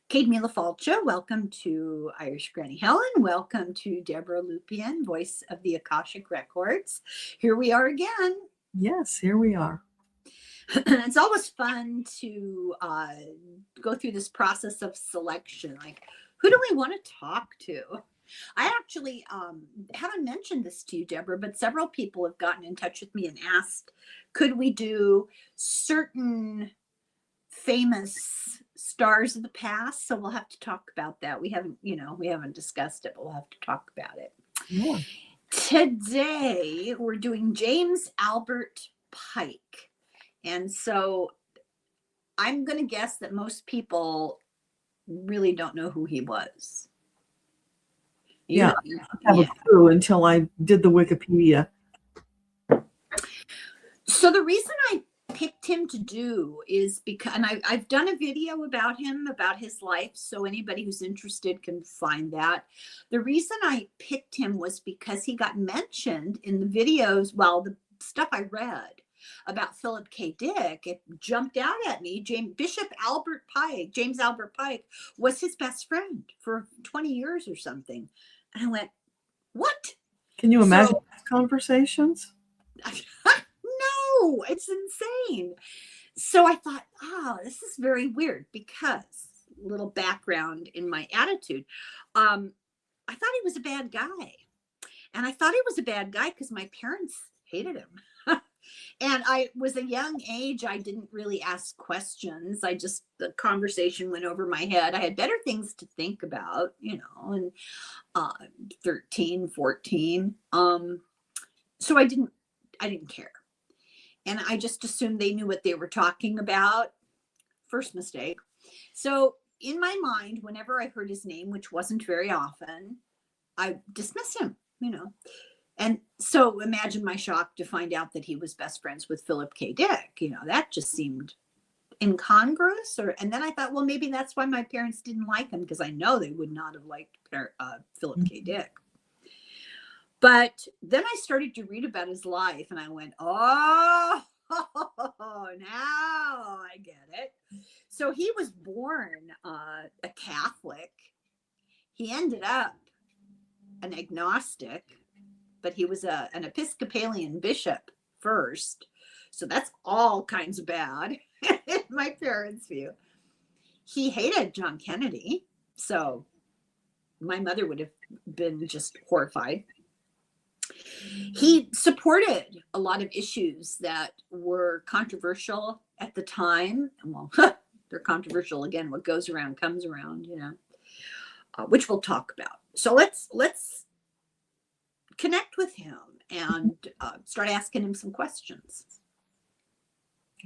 Kate Mila Falcha, welcome to Irish Granny Helen. Welcome to Debbra Lupien, voice of the AKASHIC records. Here we are again. Yes, here we are. It's always fun to go through this process of selection. Like, who do we want to talk to? I actually haven't mentioned this to you, Deborah, but several people have gotten in touch with me and asked, could we do certain famous stars of the past? So we'll have to talk about that. We haven't discussed it, but we'll have to talk about it. Yeah. Today we're doing James Albert Pike. And so I'm going to guess that most people really don't know who he was. I have a clue until I did the Wikipedia. So the reason I picked him to do is because, and I've done a video about him, about his life, so anybody who's interested can find that. The reason I picked him was because he got mentioned in the videos, well, the stuff I read about Philip K. Dick, it jumped out at me. Bishop Albert Pike, James Albert Pike, was his best friend for 20 years or something. And I went, what? Can you imagine those conversations? No, it's insane. So I thought, this is very weird because, little background in my attitude, I thought he was a bad guy. And I thought he was a bad guy because my parents hated him. And I was a young age. I didn't really ask questions. The conversation went over my head. I had better things to think about, and 13, 14. So I didn't care. And I just assumed they knew what they were talking about. First mistake. So in my mind, whenever I heard his name, which wasn't very often, I dismissed him, And so imagine my shock to find out that he was best friends with Philip K. Dick. That just seemed incongruous. And then I thought, well, maybe that's why my parents didn't like him, because I know they would not have liked Philip K. Dick. But then I started to read about his life and I went, now I get it. So he was born a Catholic. He ended up an agnostic, but he was an Episcopalian bishop first. So that's all kinds of bad in my parents' view. He hated John Kennedy. So my mother would have been just horrified. He supported a lot of issues that were controversial at the time. Well, they're controversial again. What goes around comes around, which we'll talk about. So let's connect with him and start asking him some questions.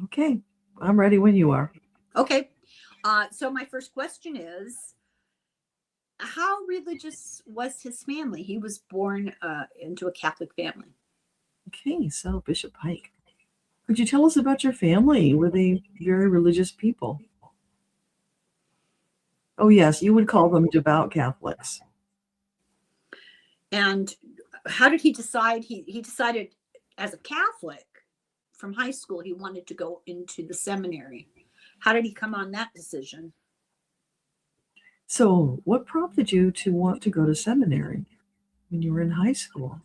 Okay, I'm ready when you are. Okay, so my first question is, how religious was his family? He was born into a Catholic family. Okay, so Bishop Pike, could you tell us about your family? Were they very religious people? Oh, yes, you would call them devout Catholics. And how did he decide? He decided as a Catholic from high school, he wanted to go into the seminary. How did he come on that decision? So what prompted you to want to go to seminary when you were in high school?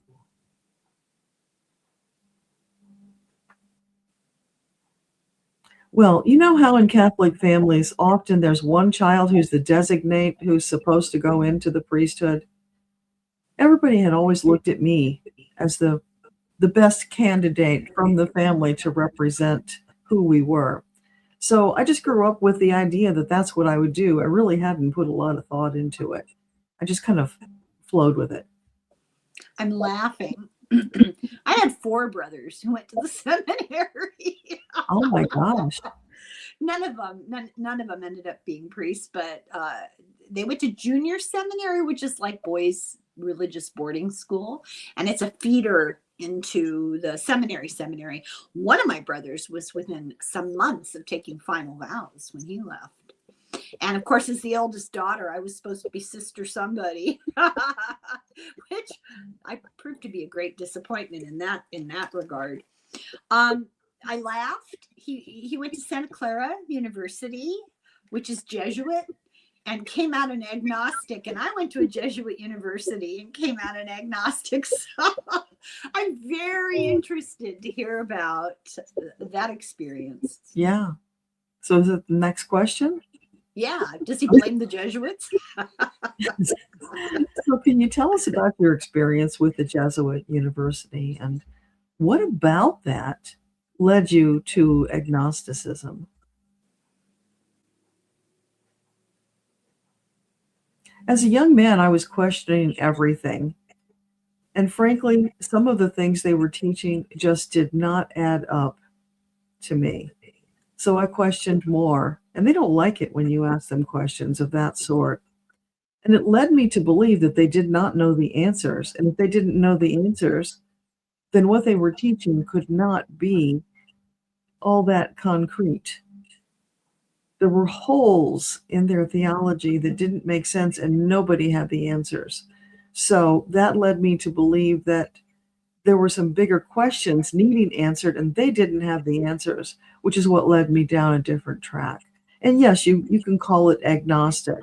Well, you know how in Catholic families, often there's one child who's the designate, who's supposed to go into the priesthood. Everybody had always looked at me as the best candidate from the family to represent who we were. So I just grew up with the idea that that's what I would do. I really hadn't put a lot of thought into it. I just kind of flowed with it. I'm laughing. I had 4 brothers who went to the seminary. Oh my gosh. None of them ended up being priests, but they went to junior seminary, which is like boys' religious boarding school. And it's a feeder into the seminary. One of my brothers was within some months of taking final vows when he left. And of course, as the eldest daughter, I was supposed to be sister somebody, which I proved to be a great disappointment in that regard. I laughed. He went to Santa Clara University. which is Jesuit, and came out an agnostic. And I went to a Jesuit university and came out an agnostic. So I'm very interested to hear about that experience. Yeah. So is it the next question? Yeah. Does he blame the Jesuits? So can you tell us about your experience with the Jesuit university, and what about that led you to agnosticism? As a young man, I was questioning everything. And frankly, some of the things they were teaching just did not add up to me. So I questioned more. And they don't like it when you ask them questions of that sort. And it led me to believe that they did not know the answers. And if they didn't know the answers, then what they were teaching could not be all that concrete. There were holes in their theology that didn't make sense, and nobody had the answers. So that led me to believe that there were some bigger questions needing answered, and they didn't have the answers, which is what led me down a different track. And yes, you can call it agnostic,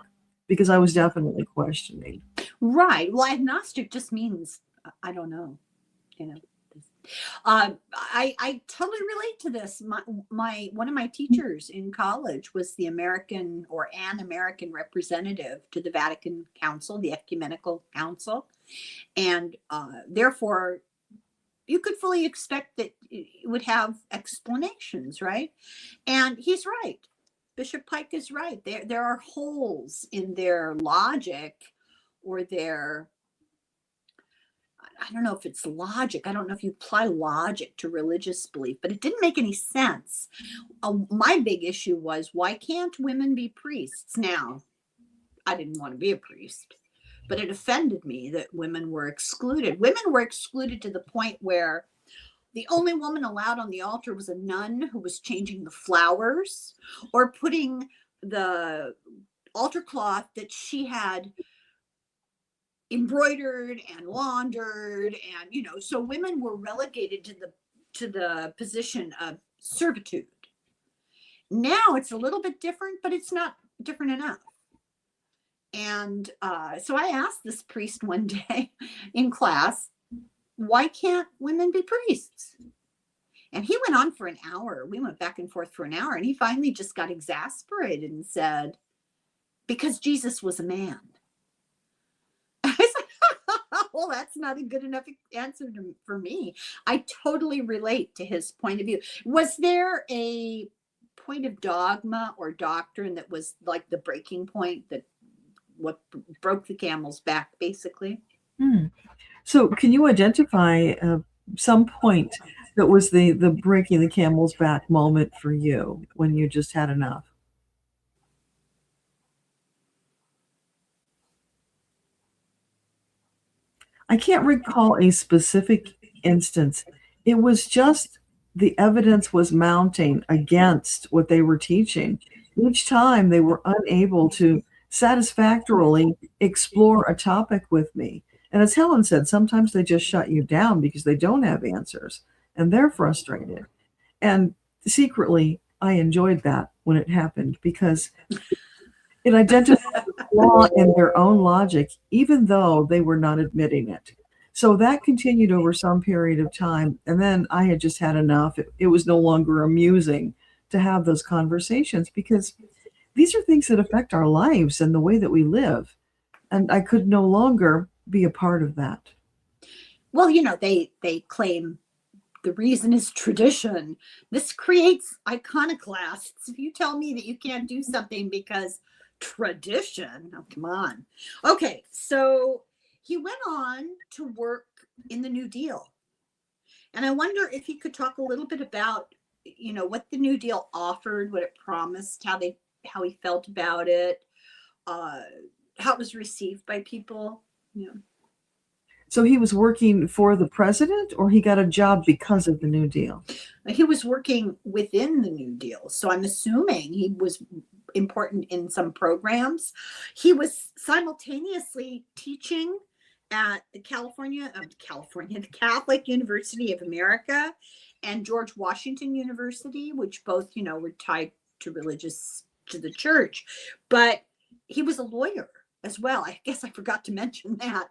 because I was definitely questioning. Right. Well, agnostic just means I don't know. You know. I totally relate to this. My one of my teachers in college was the American or an American representative to the Vatican Council, the Ecumenical Council, and therefore you could fully expect that it would have explanations, right? And he's right. Bishop Pike is right. There are holes in their logic or their, I don't know if it's logic. I don't know if you apply logic to religious belief, but it didn't make any sense. My big issue was, why can't women be priests? Now, I didn't want to be a priest, but it offended me that women were excluded. Women were excluded to the point where the only woman allowed on the altar was a nun who was changing the flowers or putting the altar cloth that she had embroidered and laundered, and so women were relegated to the position of servitude. Now it's a little bit different, but it's not different enough. And so I asked this priest one day in class, why can't women be priests? And he went on for an hour. We went back and forth for an hour, and he finally just got exasperated and said, because Jesus was a man. Well, that's not a good enough answer for me. I totally relate to his point of view. Was there a point of dogma or doctrine that was like the breaking point, that what broke the camel's back, basically? So can you identify some point that was the breaking the camel's back moment for you when you just had enough? I can't recall a specific instance. It was just the evidence was mounting against what they were teaching. Each time they were unable to satisfactorily explore a topic with me. And as Helen said, sometimes they just shut you down because they don't have answers and they're frustrated. And secretly, I enjoyed that when it happened, because it identified a flaw in their own logic, even though they were not admitting it. So that continued over some period of time. And then I had just had enough. It was no longer amusing to have those conversations, because these are things that affect our lives and the way that we live. And I could no longer be a part of that. Well, they claim the reason is tradition. This creates iconoclasts. If you tell me that you can't do something because tradition, oh, come on. Okay, so he went on to work in the New Deal. And I wonder if he could talk a little bit about, what the New Deal offered, what it promised, how he felt about it, how it was received by people. So he was working for the president, or he got a job because of the New Deal? He was working within the New Deal. So I'm assuming he was important in some programs. He was simultaneously teaching at the the Catholic University of America and George Washington University, which both, were tied to religious to the church, but he was a lawyer as well. I guess I forgot to mention that.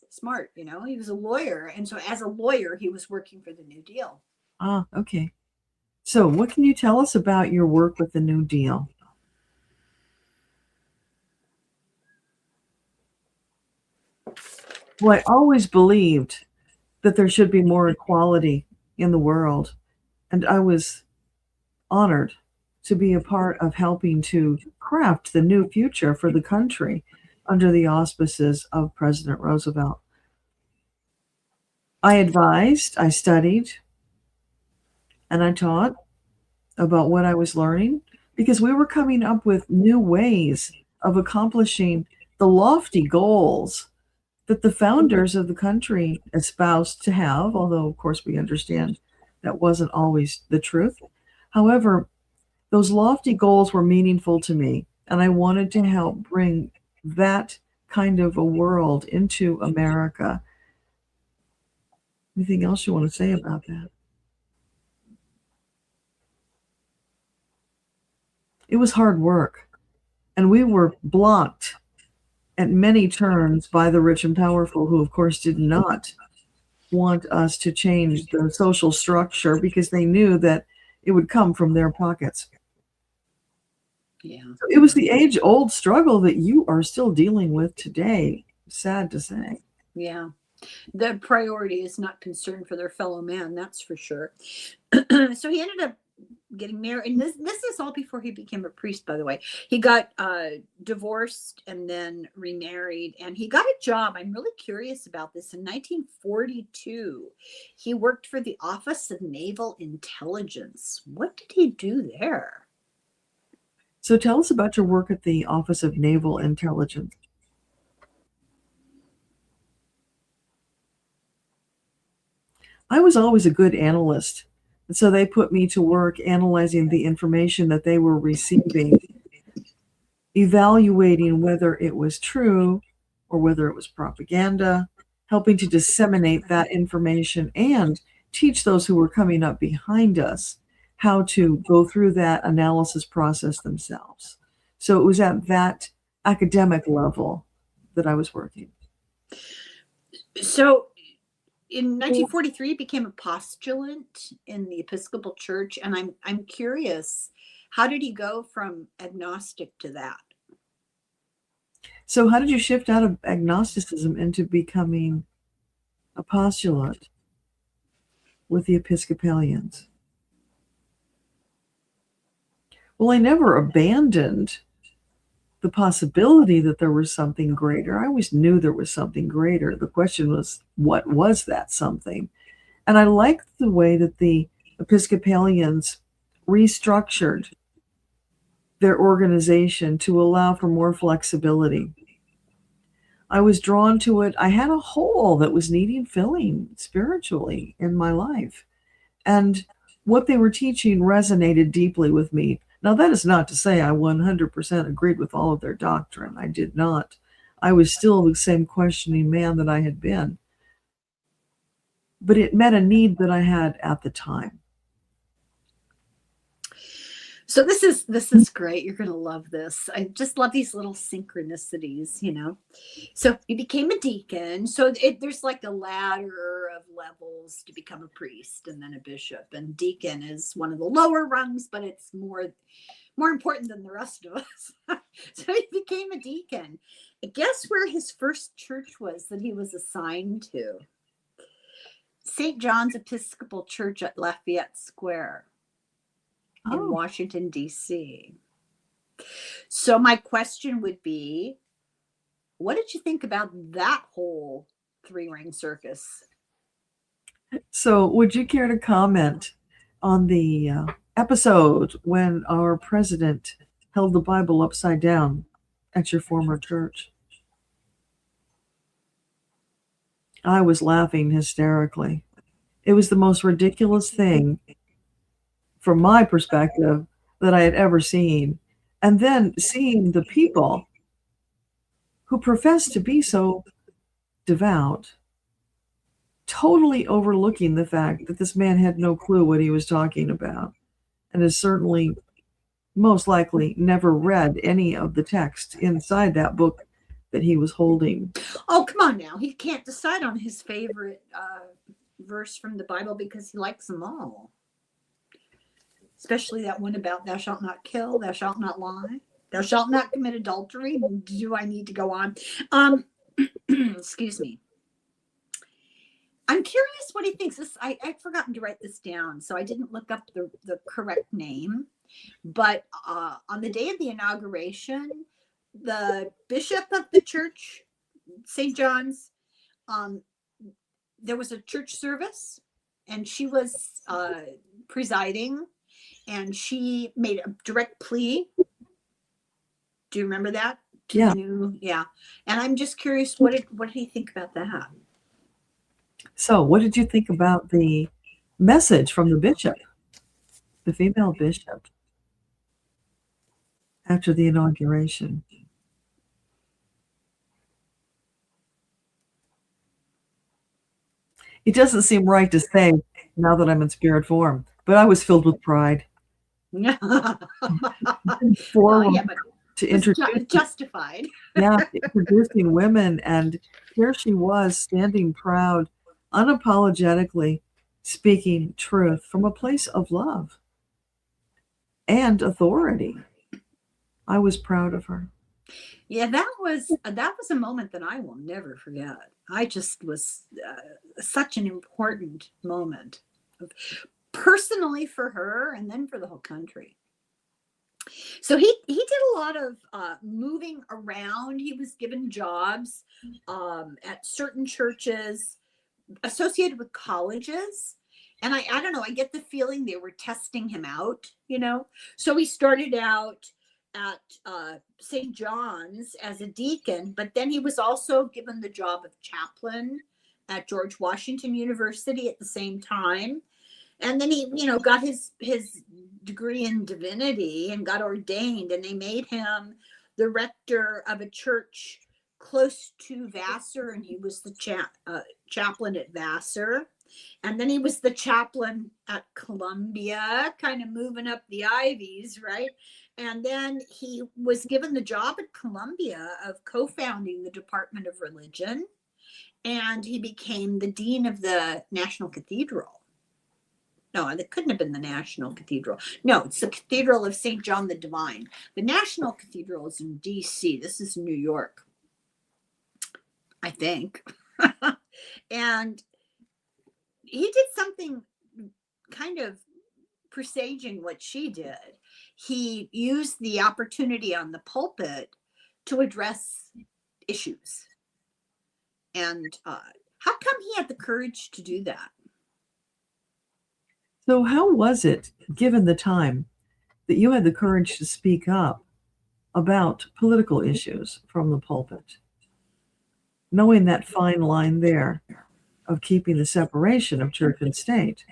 Smart, he was a lawyer. And so as a lawyer, he was working for the New Deal. Ah, okay. So what can you tell us about your work with the New Deal? Well, I always believed that there should be more equality in the world. And I was honored to be a part of helping to craft the new future for the country under the auspices of President Roosevelt. I advised, I studied, and I taught about what I was learning because we were coming up with new ways of accomplishing the lofty goals that the founders of the country espoused to have, although, of course, we understand that wasn't always the truth. However, those lofty goals were meaningful to me, and I wanted to help bring that kind of a world into America. Anything else you want to say about that? It was hard work, and we were blocked at many turns by the rich and powerful, who, of course, did not want us to change the social structure because they knew that it would come from their pockets. Yeah. So it was the age-old struggle that you are still dealing with today. Sad to say. Yeah. The priority is not concern for their fellow man, that's for sure. So he ended up getting married, and this is all before he became a priest, by the way. He got divorced and then remarried, and he got a job. I'm really curious about this. In 1942, he worked for the Office of Naval Intelligence. What did he do there? So tell us about your work at the Office of Naval Intelligence. I was always a good analyst. And so they put me to work analyzing the information that they were receiving, evaluating whether it was true or whether it was propaganda, helping to disseminate that information and teach those who were coming up behind us how to go through that analysis process themselves. So it was at that academic level that I was working. So in 1943, he became a postulant in the Episcopal Church, and I'm curious, how did he go from agnostic to that? So how did you shift out of agnosticism into becoming a postulant with the Episcopalians? Well, I never abandoned the possibility that there was something greater. I always knew there was something greater. The question was, what was that something? And I liked the way that the Episcopalians restructured their organization to allow for more flexibility. I was drawn to it. I had a hole that was needing filling spiritually in my life. And what they were teaching resonated deeply with me. Now, that is not to say I 100% agreed with all of their doctrine. I did not. I was still the same questioning man that I had been. But it met a need that I had at the time. So this is great. You're going to love this. I just love these little synchronicities, So he became a deacon. So there's like a ladder of levels to become a priest and then a bishop. And deacon is one of the lower rungs, but it's more important than the rest of us. So he became a deacon. Guess where his first church was that he was assigned to? St. John's Episcopal Church at Lafayette Square. In Washington, D.C. So my question would be, what did you think about that whole three-ring circus? So would you care to comment on the episode when our president held the Bible upside down at your former church? I was laughing hysterically. It was the most ridiculous thing from my perspective that I had ever seen. And then seeing the people who profess to be so devout, totally overlooking the fact that this man had no clue what he was talking about, and is certainly most likely never read any of the text inside that book that he was holding. Oh, come on now. He can't decide on his favorite verse from the Bible because he likes them all. Especially that one about thou shalt not kill, thou shalt not lie, thou shalt not commit adultery. Do I need to go on? Excuse me. I'm curious what he thinks. I'd forgotten to write this down, so I didn't look up the correct name. But on the day of the inauguration, the bishop of the church, St. John's, there was a church service, and she was presiding, and she made a direct plea. Do you remember that? Yeah. Yeah. And I'm just curious, what did he think about that? So, what did you think about the message from the bishop, the female bishop, after the inauguration? It doesn't seem right to say now that I'm in spirit form, but I was filled with pride. Yeah, but to introduce justified. Yeah, introducing women, and here she was standing proud, unapologetically speaking truth from a place of love and authority. I was proud of her. Yeah, that was a moment that I will never forget. I just was such an important moment, personally for her, and then for the whole country. So he did a lot of moving around. He was given jobs at certain churches associated with colleges. And I don't know, I get the feeling they were testing him out, So he started out at St. John's as a deacon, but then he was also given the job of chaplain at George Washington University at the same time. And then he, got his degree in divinity and got ordained, and they made him the rector of a church close to Vassar, and he was the chaplain at Vassar. And then he was the chaplain at Columbia, kind of moving up the Ivies, right? And then he was given the job at Columbia of co-founding the Department of Religion, and he became the dean of the National Cathedral. No, it couldn't have been the National Cathedral. No, it's the Cathedral of St. John the Divine. The National Cathedral is in D.C. This is New York, I think. And he did something kind of presaging what she did. He used the opportunity on the pulpit to address issues. And how come he had the courage to do that? So how was it, given the time, that you had the courage to speak up about political issues from the pulpit, knowing that fine line there of keeping the separation of church and state?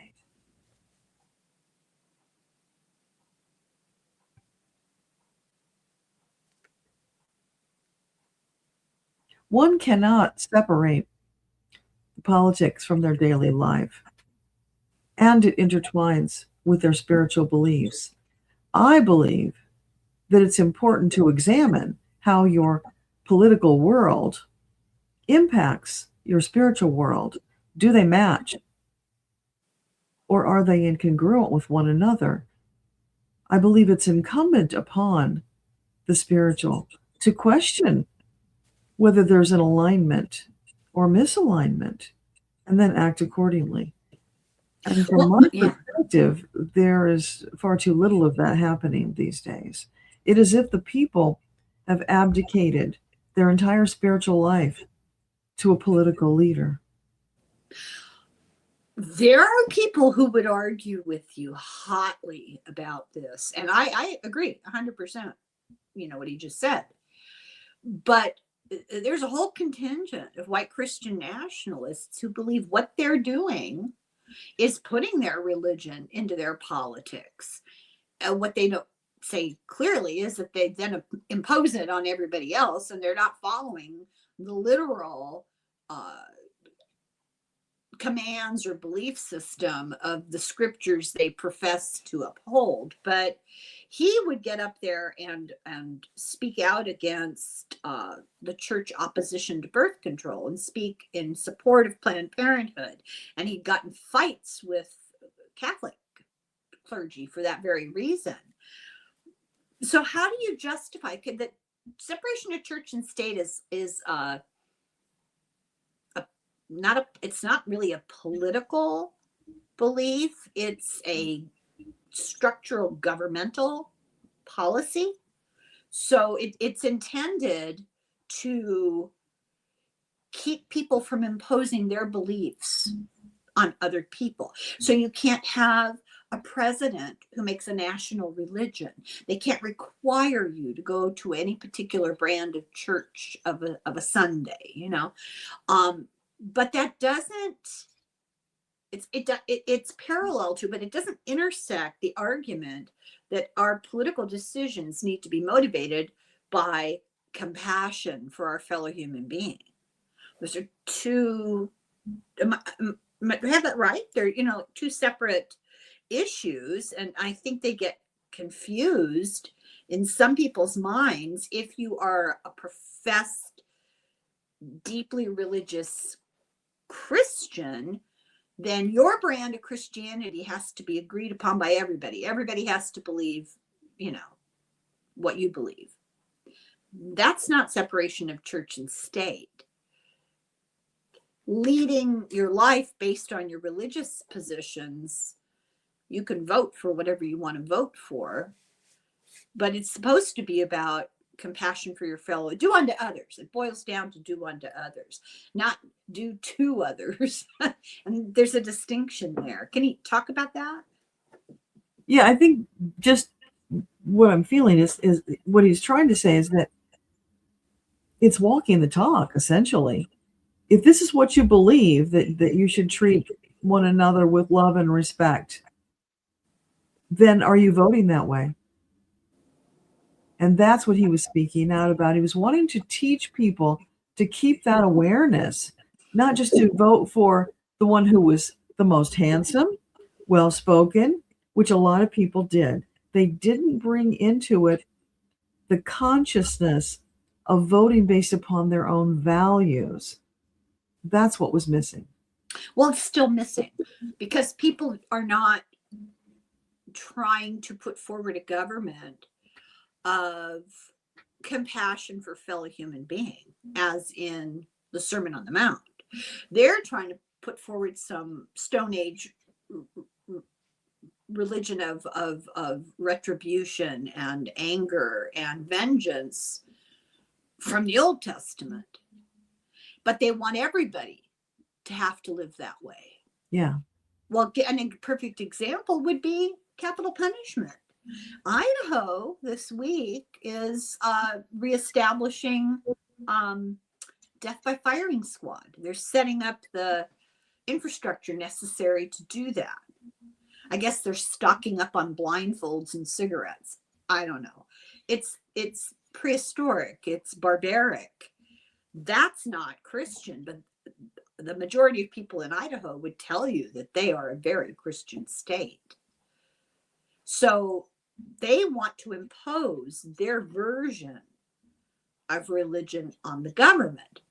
One cannot separate politics from their daily life, and it intertwines with their spiritual beliefs. I believe that it's important to examine how your political world impacts your spiritual world. Do they match? Or are they incongruent with one another? I believe it's incumbent upon the spiritual to question whether there's an alignment or misalignment, and then act accordingly. And from my perspective, there is far too little of that happening these days. It is as if the people have abdicated their entire spiritual life to a political leader. There are people who would argue with you hotly about this. And I agree 100%, what he just said. But there's a whole contingent of white Christian nationalists who believe what they're doing is putting their religion into their politics. What they don't say clearly is that they then impose it on everybody else, and they're not following the literal commands or belief system of the scriptures they profess to uphold. But he would get up there and speak out against the church opposition to birth control and speak in support of Planned Parenthood. And he'd gotten fights with Catholic clergy for that very reason. So how do you justify that separation of church and state is it's not really a political belief. It's a structural governmental policy. So it's intended to keep people from imposing their beliefs on other people. So you can't have a president who makes a national religion. They can't require you to go to any particular brand of church of a Sunday, you know. But that doesn't, it's parallel to, but it doesn't intersect the argument that our political decisions need to be motivated by compassion for our fellow human being. Those are two, do I have that right? They're, you know, two separate issues, and I think they get confused in some people's minds. If you are a professed, deeply religious Christian, then your brand of Christianity has to be agreed upon by everybody. Everybody has to believe, you know, what you believe. That's not separation of church and state. Leading your life based on your religious positions, you can vote for whatever you want to vote for, but it's supposed to be about compassion for your fellow, do unto others. It boils down to do unto others, not do to others. And there's a distinction there. Can you talk about that? Yeah, I think just what I'm feeling is what he's trying to say is that it's walking the talk, essentially. If this is what you believe, that you should treat one another with love and respect, then are you voting that way? And that's what he was speaking out about. He was wanting to teach people to keep that awareness, not just to vote for the one who was the most handsome, well-spoken, which a lot of people did. They didn't bring into it the consciousness of voting based upon their own values. That's what was missing. Well, it's still missing because people are not trying to put forward a government of compassion for fellow human being, as in the Sermon on the Mount. They're trying to put forward some Stone Age religion of retribution and anger and vengeance from the Old Testament. But they want everybody to have to live that way. Yeah. Well, and a perfect example would be capital punishment. Idaho this week is reestablishing death by firing squad. They're setting up the infrastructure necessary to do that. I guess they're stocking up on blindfolds and cigarettes. I don't know. It's prehistoric. It's barbaric. That's not Christian, but the majority of people in Idaho would tell you that they are a very Christian state. So they want to impose their version of religion on the government.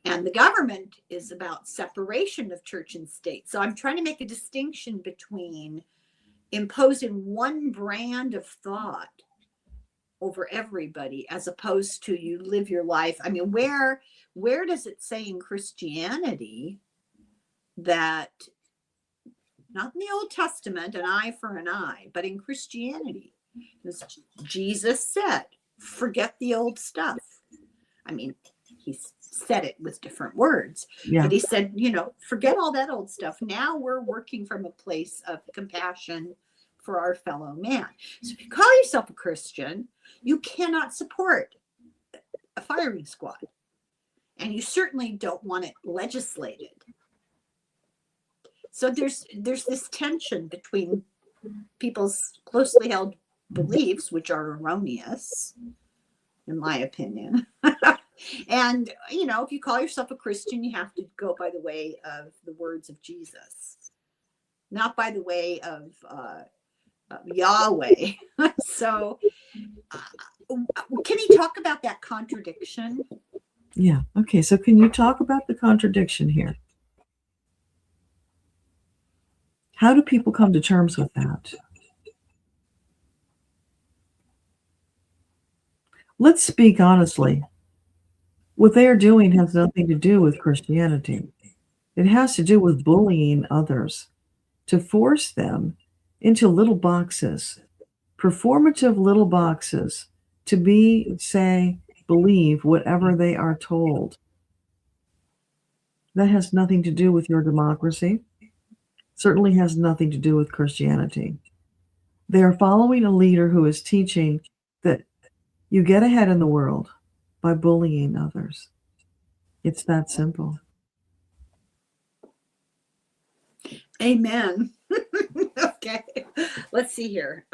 And the government is about separation of church and state. So I'm trying to make a distinction between imposing one brand of thought over everybody as opposed to you live your life. I mean, where does it say in Christianity that, not in the Old Testament, an eye for an eye, but in Christianity, Jesus said, forget the old stuff. I mean, he said it with different words, but he said, you know, forget all that old stuff. Now we're working from a place of compassion for our fellow man. So if you call yourself a Christian, you cannot support a firing squad. And you certainly don't want it legislated. So there's this tension between people's closely held beliefs, which are erroneous, in my opinion. And, you know, if you call yourself a Christian, you have to go by the way of the words of Jesus, not by the way of Yahweh. So can you talk about that contradiction? Yeah. Okay. So can you talk about the contradiction here? How do people come to terms with that? Let's speak honestly. What they are doing has nothing to do with Christianity. It has to do with bullying others to force them into little boxes, performative little boxes, to believe whatever they are told. That has nothing to do with your democracy. Certainly has nothing to do with Christianity. They are following a leader who is teaching that you get ahead in the world by bullying others. It's that simple. Amen. Okay, let's see here.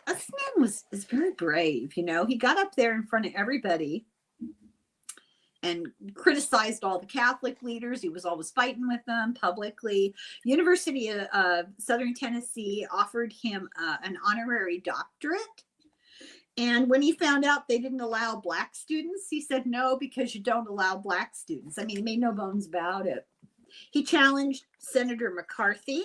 This man is very brave. He got up there in front of everybody and criticized all the Catholic leaders. He was always fighting with them publicly. University of Southern Tennessee offered him an honorary doctorate. And when he found out they didn't allow Black students, he said, no, because you don't allow Black students. I mean, he made no bones about it. He challenged Senator McCarthy.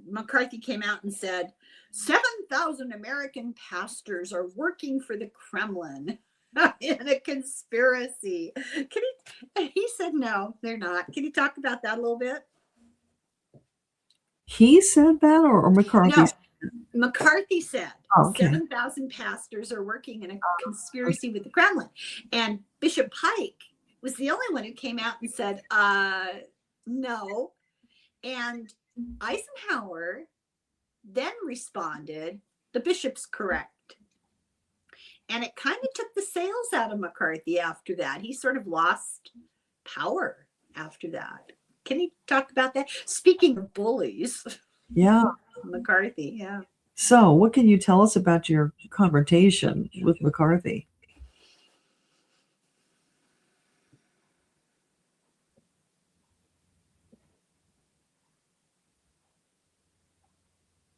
McCarthy came out and said, 7,000 American pastors are working for the Kremlin in a conspiracy. He said, no, they're not. Can you talk about that a little bit? He said that, or McCarthy? No, McCarthy said, okay. 7,000 pastors are working in a conspiracy with the Kremlin. And Bishop Pike was the only one who came out and said, no. And Eisenhower then responded, the bishop's correct. And it kind of took the sails out of McCarthy after that. He sort of lost power after that. Can you talk about that? Speaking of bullies. Yeah. McCarthy, yeah. So what can you tell us about your confrontation with McCarthy?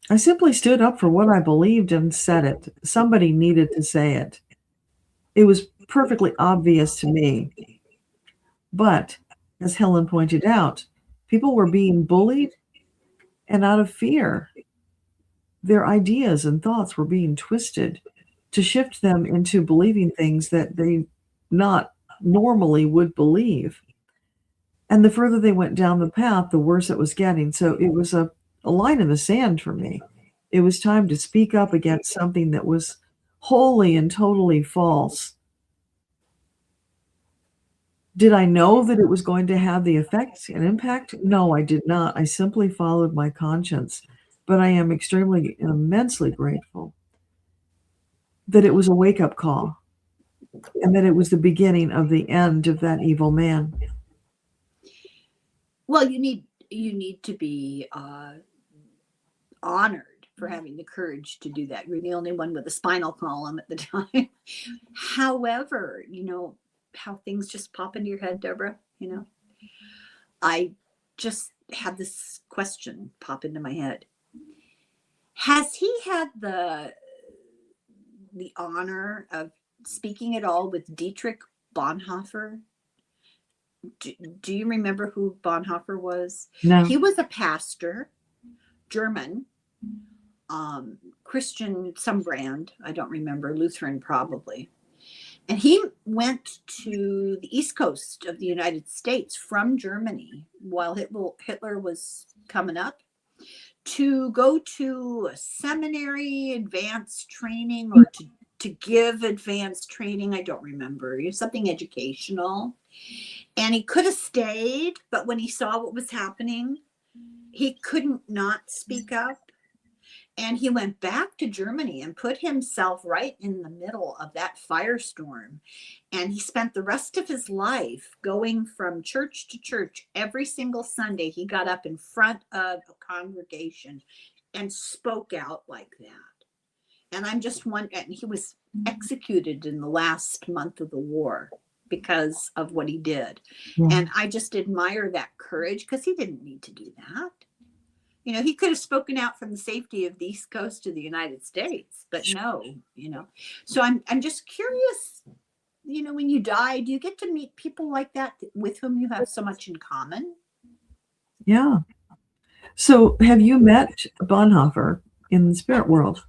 I simply stood up for what I believed and said it. Somebody needed to say it. It was perfectly obvious to me. But, as Helen pointed out, people were being bullied, and out of fear, their ideas and thoughts were being twisted to shift them into believing things that they not normally would believe. And the further they went down the path, the worse it was getting. So it was a line in the sand for me. It was time to speak up against something that was wholly and totally false. Did I know that it was going to have the effect and impact? No, I did not. I simply followed my conscience. But I am extremely and immensely grateful that it was a wake-up call and that it was the beginning of the end of that evil man. Well, you need to be honored for having the courage to do that. You're the only one with a spinal column at the time. However, how things just pop into your head, Deborah. I just had this question pop into my head. Has he had the honor of speaking at all with Dietrich Bonhoeffer? Do you remember who Bonhoeffer was? No. He was a pastor, German, Christian, some brand, I don't remember, Lutheran probably. And he went to the East Coast of the United States from Germany while Hitler was coming up to go to a seminary, advanced training, or to give advanced training. I don't remember. Something educational. And he could have stayed, but when he saw what was happening, he couldn't not speak up. And he went back to Germany and put himself right in the middle of that firestorm. And he spent the rest of his life going from church to church. Every single Sunday, he got up in front of a congregation and spoke out like that. And I'm just wondering, and he was executed in the last month of the war. because of what he did. Yeah. And I just admire that courage, because he didn't need to do that. You know, he could have spoken out from the safety of the East Coast of the United States, but no, you know. So I'm just curious, you know, when you die, do you get to meet people like that with whom you have so much in common? Yeah. So have you met Bonhoeffer in the spirit world?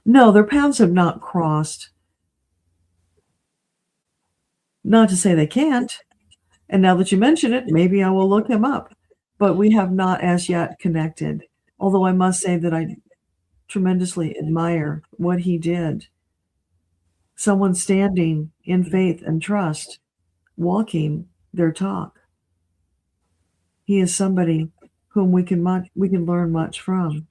No, their paths have not crossed. Not to say they can't. And now that you mention it, maybe I will look him up. But we have not as yet connected. Although I must say that I tremendously admire what he did. Someone standing in faith and trust, walking their talk. He is somebody whom we can learn much from.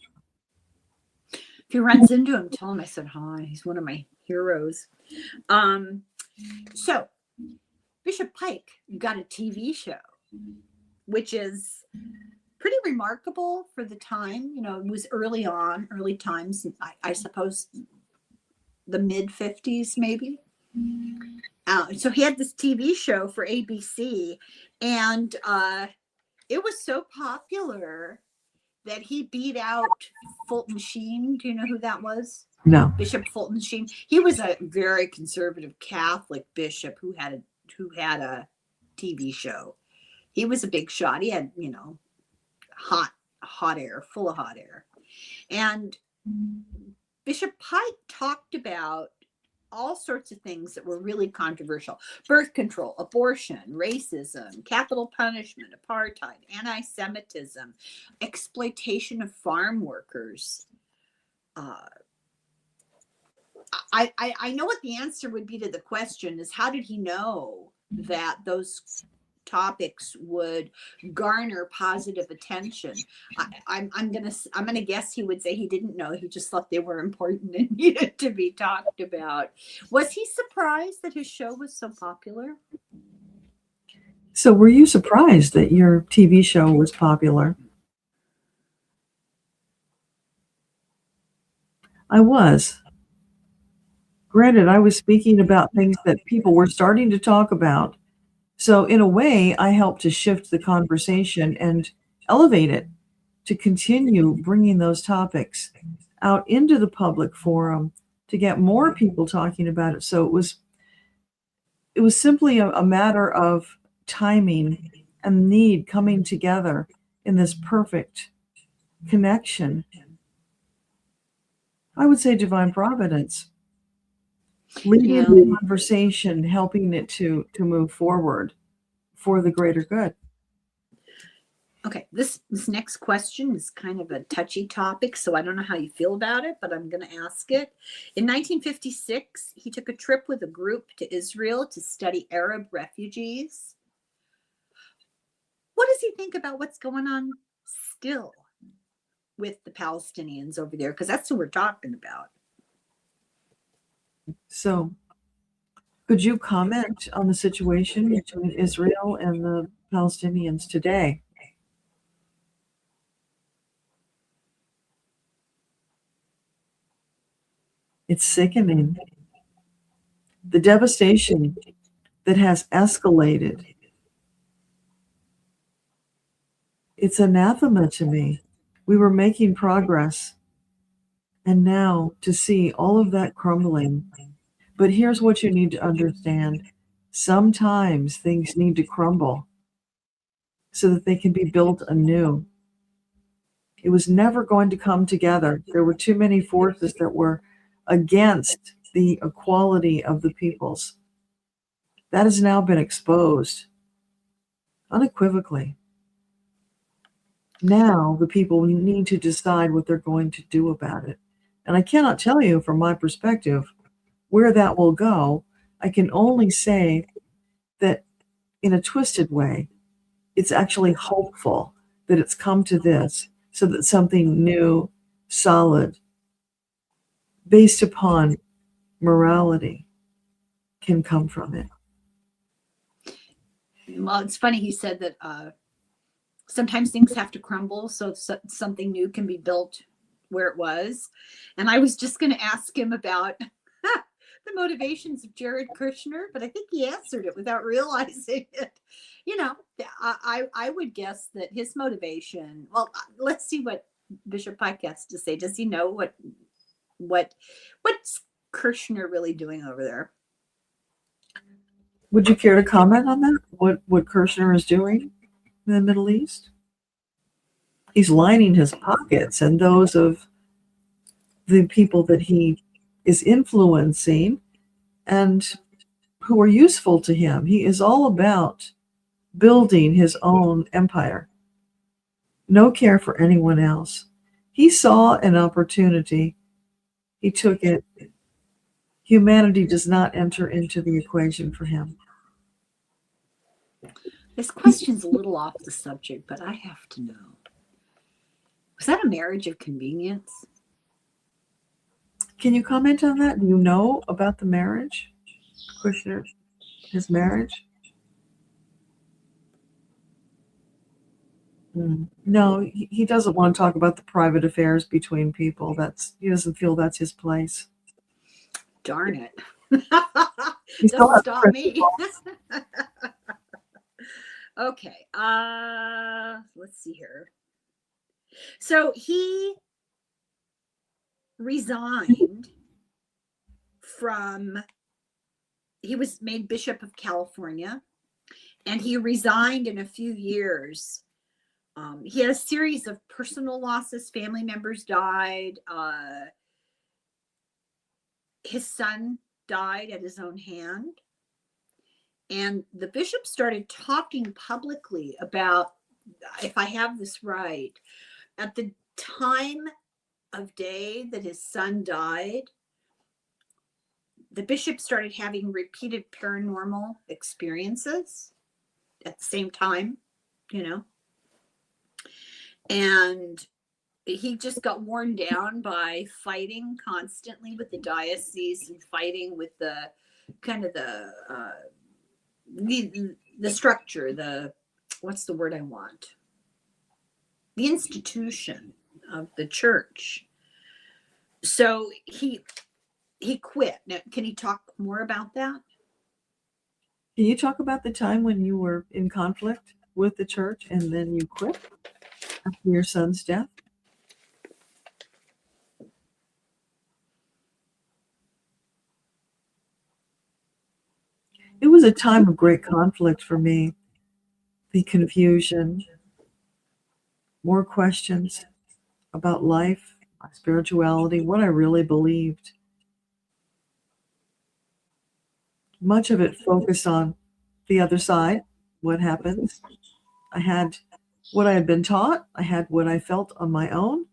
If he runs into him, tell him I said hi. He's one of my heroes. So Bishop Pike got a TV show, which is pretty remarkable for the time. You know, it was early times, I suppose the mid 50s, maybe. So he had this TV show for ABC, and it was so popular that he beat out Fulton Sheen. Do you know who that was? No. Bishop Fulton Sheen. He was a very conservative Catholic bishop who had a TV show. He was a big shot. He had, you know, hot air, full of hot air. And Bishop Pike talked about all sorts of things that were really controversial: birth control, abortion, racism, capital punishment, apartheid, anti-Semitism, exploitation of farm workers. I know what the answer would be to the question is, how did he know that those topics would garner positive attention? I'm gonna guess he would say he didn't know. He just thought they were important and needed to be talked about. Was he surprised that his show was so popular? So were you surprised that your TV show was popular? I was. Granted, I was speaking about things that people were starting to talk about. So in a way, I helped to shift the conversation and elevate it to continue bringing those topics out into the public forum to get more people talking about it. So it was simply a matter of timing and need coming together in this perfect connection. I would say divine providence. Leading the conversation, helping it to move forward for the greater good. Okay, this next question is kind of a touchy topic, so I don't know how you feel about it, but I'm going to ask it. In 1956, he took a trip with a group to Israel to study Arab refugees. What does he think about what's going on still with the Palestinians over there? Because that's who we're talking about. So, could you comment on the situation between Israel and the Palestinians today? It's sickening. The devastation that has escalated. It's anathema to me. We were making progress, and now to see all of that crumbling. But here's what you need to understand. Sometimes things need to crumble so that they can be built anew. It was never going to come together. There were too many forces that were against the equality of the peoples. That has now been exposed unequivocally. Now the people need to decide what they're going to do about it. And I cannot tell you from my perspective where that will go. I can only say that in a twisted way, it's actually hopeful that it's come to this so that something new, solid, based upon morality can come from it. Well, it's funny he said that sometimes things have to crumble so something new can be built where it was. And I was just going to ask him about the motivations of Jared Kushner, but I think he answered it without realizing it. You know, I would guess that his motivation, well, let's see what Bishop Pike has to say. Does he know what's Kushner really doing over there? Would you care to comment on that? What Kirshner is doing in the Middle East? He's lining his pockets and those of the people that he is influencing and who are useful to him. He is all about building his own empire. No care for anyone else. He saw an opportunity. He took it. Humanity does not enter into the equation for him. This question's a little off the subject, but I have to know. Was that a marriage of convenience? Can you comment on that? Do you know about the marriage? Kushner, his marriage? No, he doesn't want to talk about the private affairs between people. He doesn't feel that's his place. Darn it. He still Doesn't has stop me. Okay. Let's see here. So he resigned he was made Bishop of California, and he resigned in a few years. He had a series of personal losses. Family members died. His son died at his own hand. And the bishop started talking publicly about, if I have this right, at the time of day that his son died, the bishop started having repeated paranormal experiences at the same time, you know. And he just got worn down by fighting constantly with the diocese and fighting with the kind of the structure, what's the word I want? The institution of the church. So he quit. Now, can he talk more about that? Can you talk about the time when you were in conflict with the church and then you quit after your son's death? It was a time of great conflict for me. The confusion, more questions about life, my spirituality, what I really believed. Much of it focused on the other side, what happens. I had what I had been taught, I had what I felt on my own,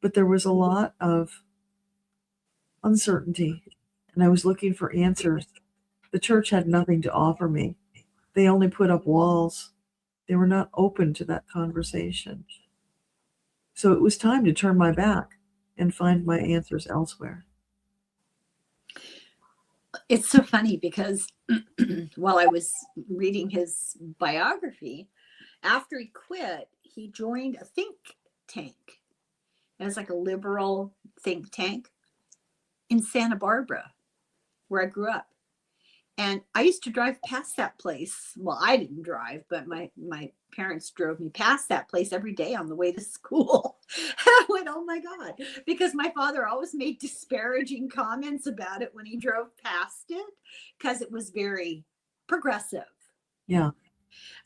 but there was a lot of uncertainty, and I was looking for answers. The church had nothing to offer me. They only put up walls. They were not open to that conversation. So it was time to turn my back and find my answers elsewhere. It's so funny because while I was reading his biography, after he quit, he joined a think tank. It was like a liberal think tank in Santa Barbara, where I grew up. And I used to drive past that place. Well, I didn't drive, but my parents drove me past that place every day on the way to school. I went, oh my God, because my father always made disparaging comments about it when he drove past it, because it was very progressive. Yeah.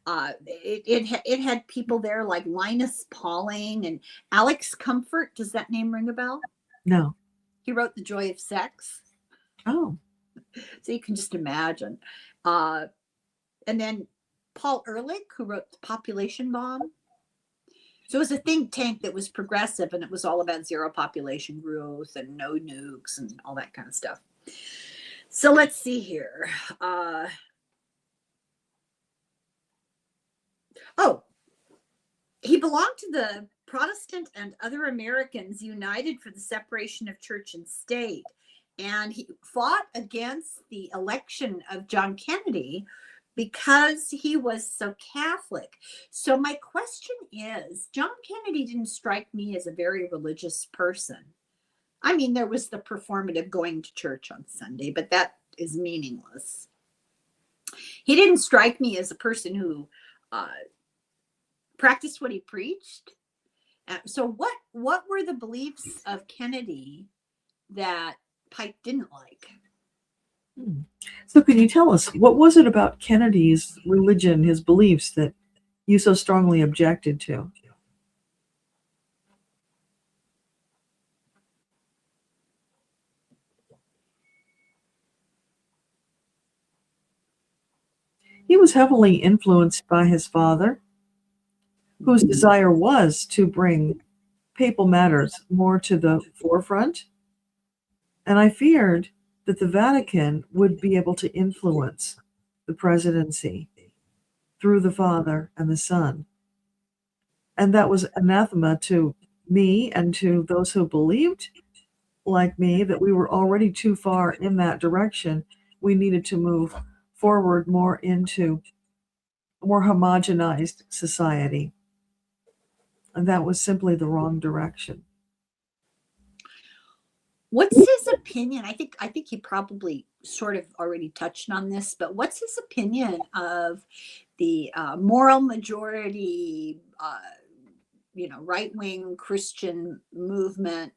It had people there like Linus Pauling and Alex Comfort. Does that name ring a bell? No. He wrote The Joy of Sex. Oh. So you can just imagine. And then Paul Ehrlich, who wrote The Population Bomb. So it was a think tank that was progressive, and it was all about zero population growth and no nukes and all that kind of stuff. So let's see here. He belonged to the Protestant and Other Americans United for the Separation of Church and State. And he fought against the election of John Kennedy because he was so Catholic. So my question is, John Kennedy didn't strike me as a very religious person. I mean, there was the performative going to church on Sunday, but that is meaningless. He didn't strike me as a person who practiced what he preached. So what were the beliefs of Kennedy that Pike didn't like? So can you tell us, what was it about Kennedy's religion, his beliefs, that you so strongly objected to? He was heavily influenced by his father, whose desire was to bring papal matters more to the forefront. And I feared that the Vatican would be able to influence the presidency through the Father and the Son. And that was anathema to me and to those who believed like me that we were already too far in that direction. We needed to move forward more into a more homogenized society. And that was simply the wrong direction. What's his opinion? I think he probably sort of already touched on this, but what's his opinion of the moral majority, right-wing Christian movement,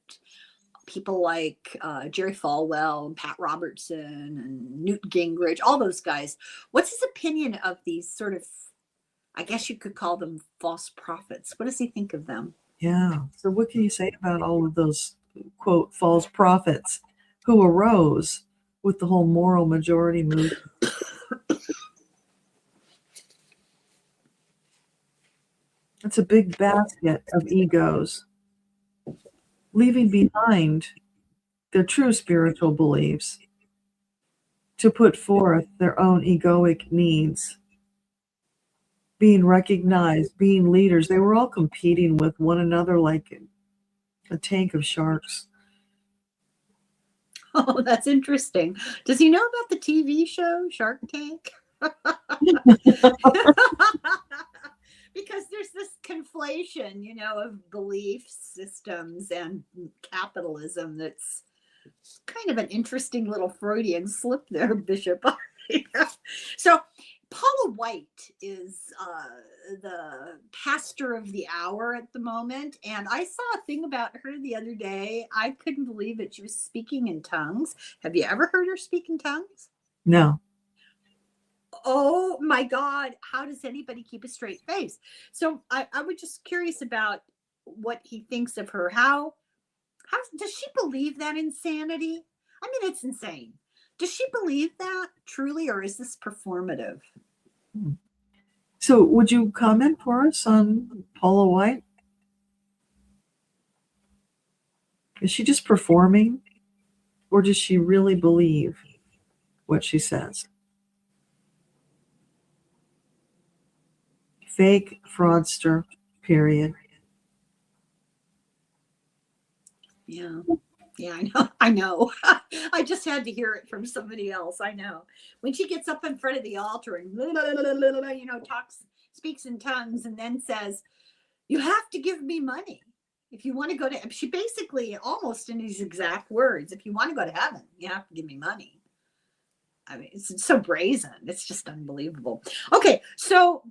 people like Jerry Falwell and Pat Robertson and Newt Gingrich, all those guys? What's his opinion of these sort of, I guess you could call them false prophets? What does he think of them? Yeah. So what can you say about all of those, quote, false prophets who arose with the whole moral majority movement? It's a big basket of egos, leaving behind their true spiritual beliefs to put forth their own egoic needs, being recognized, being leaders. They were all competing with one another like a tank of sharks. Oh, that's interesting. Does he know about the TV show Shark Tank? Because there's this conflation, of belief systems and capitalism that's kind of an interesting little Freudian slip there, Bishop. So Paula White is the pastor of the hour at the moment, and I saw a thing about her the other day. I couldn't believe it. She was speaking in tongues. Have you ever heard her speak in tongues? No. Oh my God, how does anybody keep a straight face? So I was just curious about what he thinks of her. How does she believe that insanity? I mean, it's insane. Does she believe that truly, or is this performative? So would you comment for us on Paula White? Is she just performing, or does she really believe what she says? Fake fraudster, period. Yeah, I know. I just had to hear it from somebody else. I know. When she gets up in front of the altar and speaks in tongues, and then says, "You have to give me money if you want to go to." She basically, almost in these exact words, "If you want to go to heaven, you have to give me money." I mean, it's so brazen. It's just unbelievable. Okay, so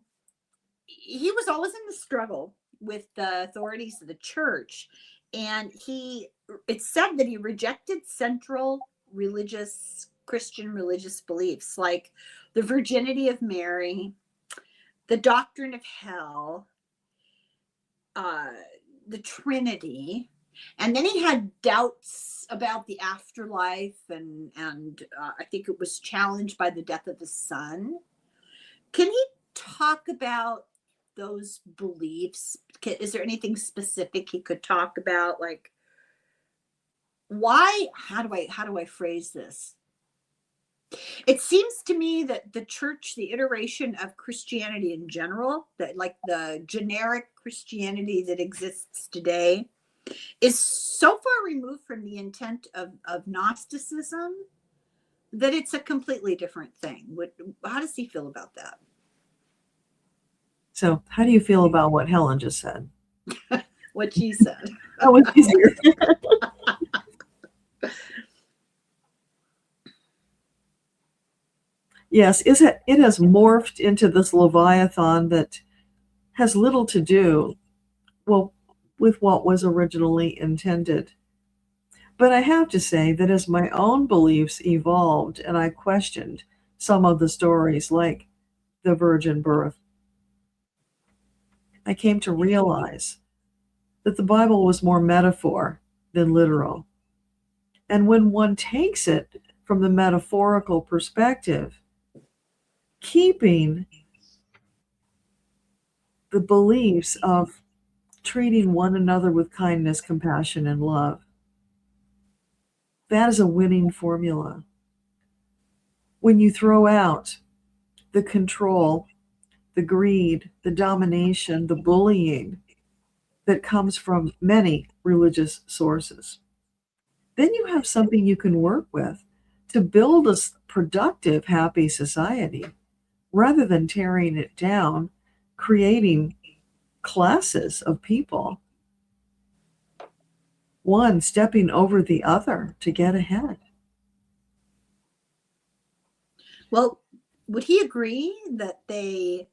he was always in the struggle with the authorities of the church, and it's said that he rejected central Christian religious beliefs like the virginity of Mary, the doctrine of hell, the Trinity, and then he had doubts about the afterlife, and I think it was challenged by the death of his son. Can he talk about those beliefs? Is there anything specific he could talk about? Like, why? How do I phrase this? It seems to me that the church, the iteration of Christianity in general, that like the generic Christianity that exists today, is so far removed from the intent of Gnosticism that it's a completely different thing. How does he feel about that? So how do you feel about what Helen just said? What she said. That was easier. Yes, it has morphed into this leviathan that has little to do, well, with what was originally intended. But I have to say that as my own beliefs evolved and I questioned some of the stories, like the virgin birth, I came to realize that the Bible was more metaphor than literal. And when one takes it from the metaphorical perspective, keeping the beliefs of treating one another with kindness, compassion, and love, that is a winning formula. When you throw out the control, the greed, the domination, the bullying that comes from many religious sources, then you have something you can work with to build a productive, happy society rather than tearing it down, creating classes of people, one stepping over the other to get ahead. Well, would he agree that they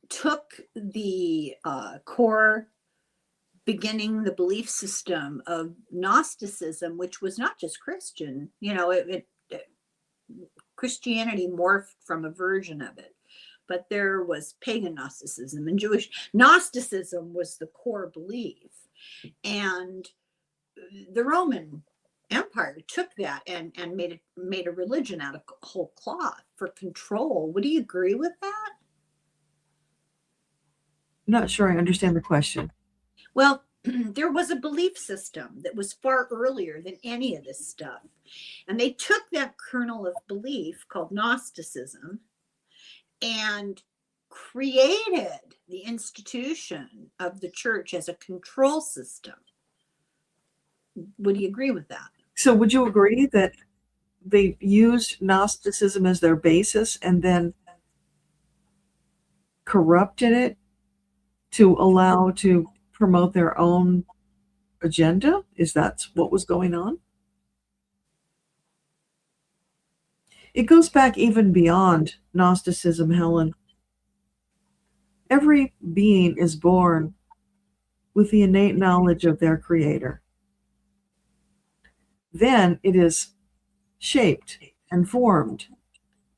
took the core beginning, the belief system of Gnosticism, which was not just Christian, Christianity morphed from a version of it, but there was pagan Gnosticism, and Jewish Gnosticism was the core belief. And the Roman Empire took that and made a religion out of whole cloth for control. Would you agree with that? I'm not sure I understand the question. Well, there was a belief system that was far earlier than any of this stuff. And they took that kernel of belief called Gnosticism and created the institution of the church as a control system. Would you agree with that? So would you agree that they used Gnosticism as their basis and then corrupted it to promote their own agenda? Is that what was going on? It goes back even beyond Gnosticism, Helen. Every being is born with the innate knowledge of their creator. Then it is shaped and formed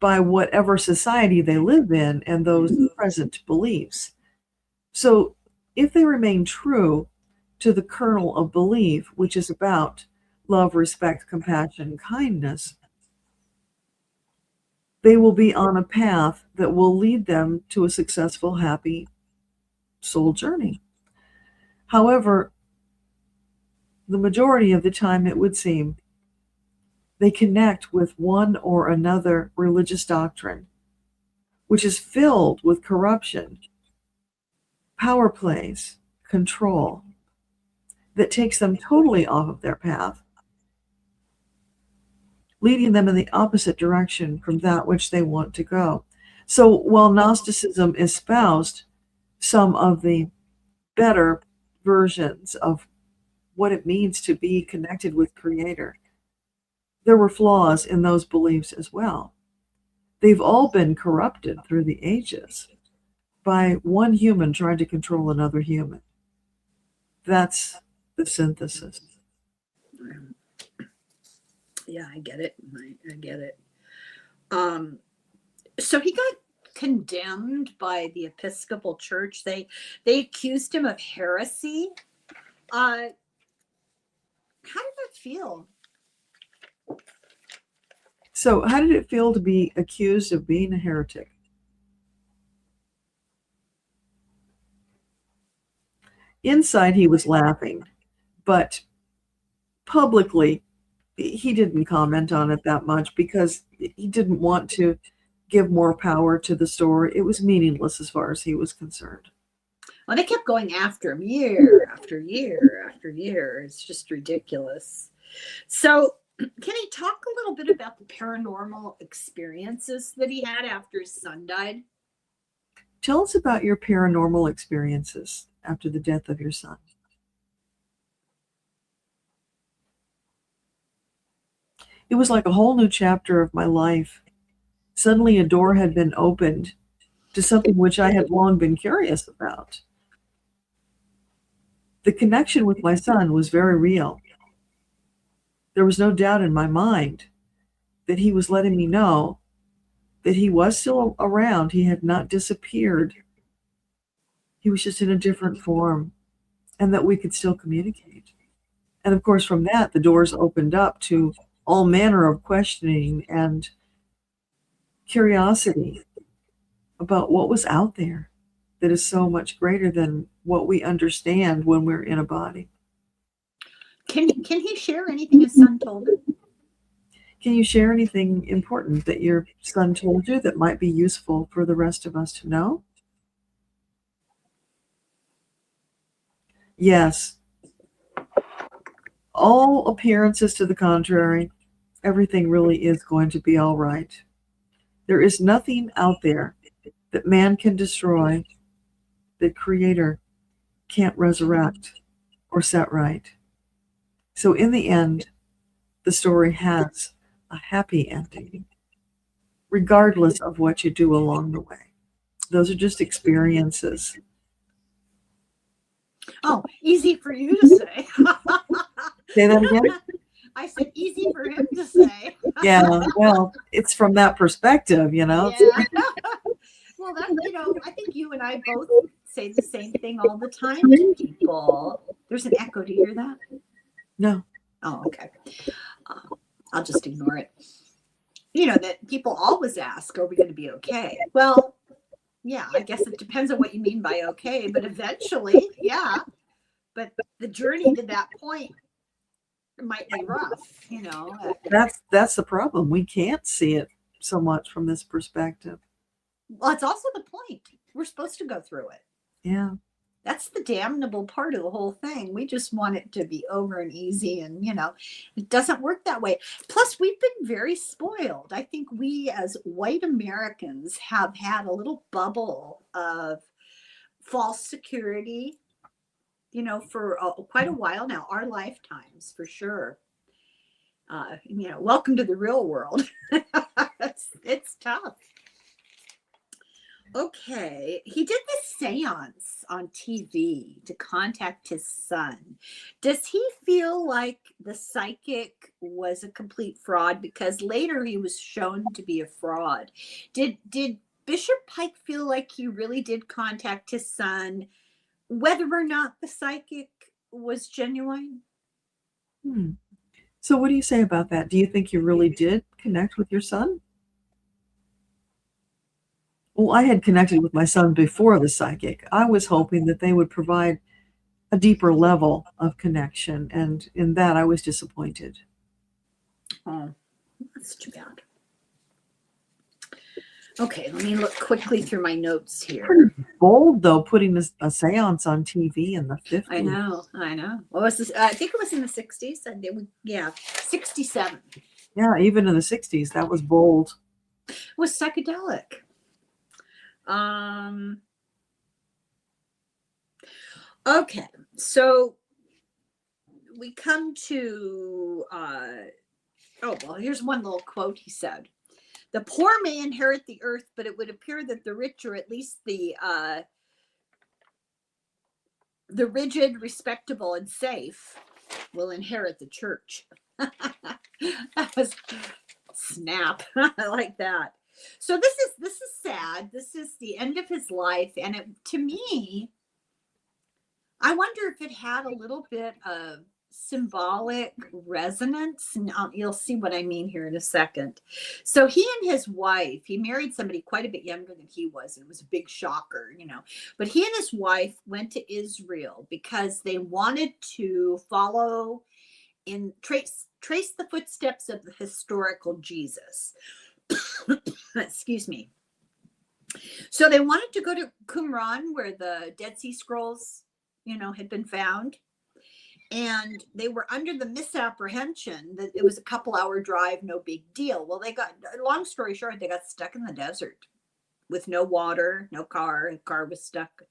by whatever society they live in and those present beliefs. So if they remain true to the kernel of belief, which is about love, respect, compassion, kindness, they will be on a path that will lead them to a successful, happy soul journey. However, the majority of the time, it would seem, they connect with one or another religious doctrine, which is filled with corruption, power plays, control, that takes them totally off of their path, leading them in the opposite direction from that which they want to go. So while Gnosticism espoused some of the better versions of what it means to be connected with Creator, there were flaws in those beliefs as well. They've all been corrupted through the ages by one human trying to control another human. That's the synthesis. Yeah, I get it. I get it. So he got condemned by the Episcopal Church. They accused him of heresy. How did that feel? So how did it feel to be accused of being a heretic? Inside, he was laughing, but publicly, he didn't comment on it that much because he didn't want to give more power to the story. It was meaningless as far as he was concerned. Well, they kept going after him year after year after year. It's just ridiculous. So can he talk a little bit about the paranormal experiences that he had after his son died? Tell us about your paranormal experiences after the death of your son. It was like a whole new chapter of my life. Suddenly a door had been opened to something which I had long been curious about. The connection with my son was very real. There was no doubt in my mind that he was letting me know that he was still around. He had not disappeared. He was just in a different form, and that we could still communicate. And of course, from that, the doors opened up to all manner of questioning and curiosity about what was out there that is so much greater than what we understand when we're in a body. Can he share anything his son told him? Can you share anything important that your son told you that might be useful for the rest of us to know? Yes. All appearances to the contrary, everything really is going to be all right. There is nothing out there that man can destroy that Creator can't resurrect or set right. So in the end, the story has a happy ending, regardless of what you do along the way. Those are just experiences. Oh, easy for you to say. Say that again? I said easy for him to say. Yeah, well, it's from that perspective, you know. Yeah. Well, that, I think you and I both say the same thing all the time to people. There's an echo. Do you hear that? No. Oh, okay. I'll just ignore it. That people always ask, are we going to be okay? Well, yeah, I guess it depends on what you mean by okay, but eventually, yeah. But the journey to that point might be rough, That's the problem. We can't see it so much from this perspective. Well, it's also the point. We're supposed to go through it. Yeah. That's the damnable part of the whole thing. We just want it to be over and easy, and it doesn't work that way. Plus, we've been very spoiled. I think we as white Americans have had a little bubble of false security, for quite a while now, our lifetimes for sure. Welcome to the real world. It's tough. Okay, he did this seance on TV to contact his son. Does he feel like the psychic was a complete fraud? Because later he was shown to be a fraud. Did Bishop Pike feel like he really did contact his son, whether or not the psychic was genuine? So what do you say about that? Do you think you really did connect with your son? Well, I had connected with my son before the psychic. I was hoping that they would provide a deeper level of connection, and in that I was disappointed. Oh, that's too bad. Okay, let me look quickly through my notes here. Pretty bold, though, putting a seance on TV in the 50s. I know. What was this? I think it was in the 60s. Yeah, 67. Yeah, even in the 60s, that was bold. It was psychedelic. Okay, so we come to here's one little quote he said. The poor may inherit the earth, but it would appear that the rich, or at least the rigid, respectable, and safe, will inherit the church. That was snap. I like that. So this is sad. This is the end of his life, and to me, I wonder if it had a little bit of symbolic resonance. And you'll see what I mean here in a second. So he and his wife, he married somebody quite a bit younger than he was. It was a big shocker, But he and his wife went to Israel because they wanted to follow trace the footsteps of the historical Jesus. Excuse me. So they wanted to go to Qumran, where the Dead Sea Scrolls, had been found. And they were under the misapprehension that it was a couple-hour drive, no big deal. Well, long story short, they got stuck in the desert with no water, no car. The car was stuck.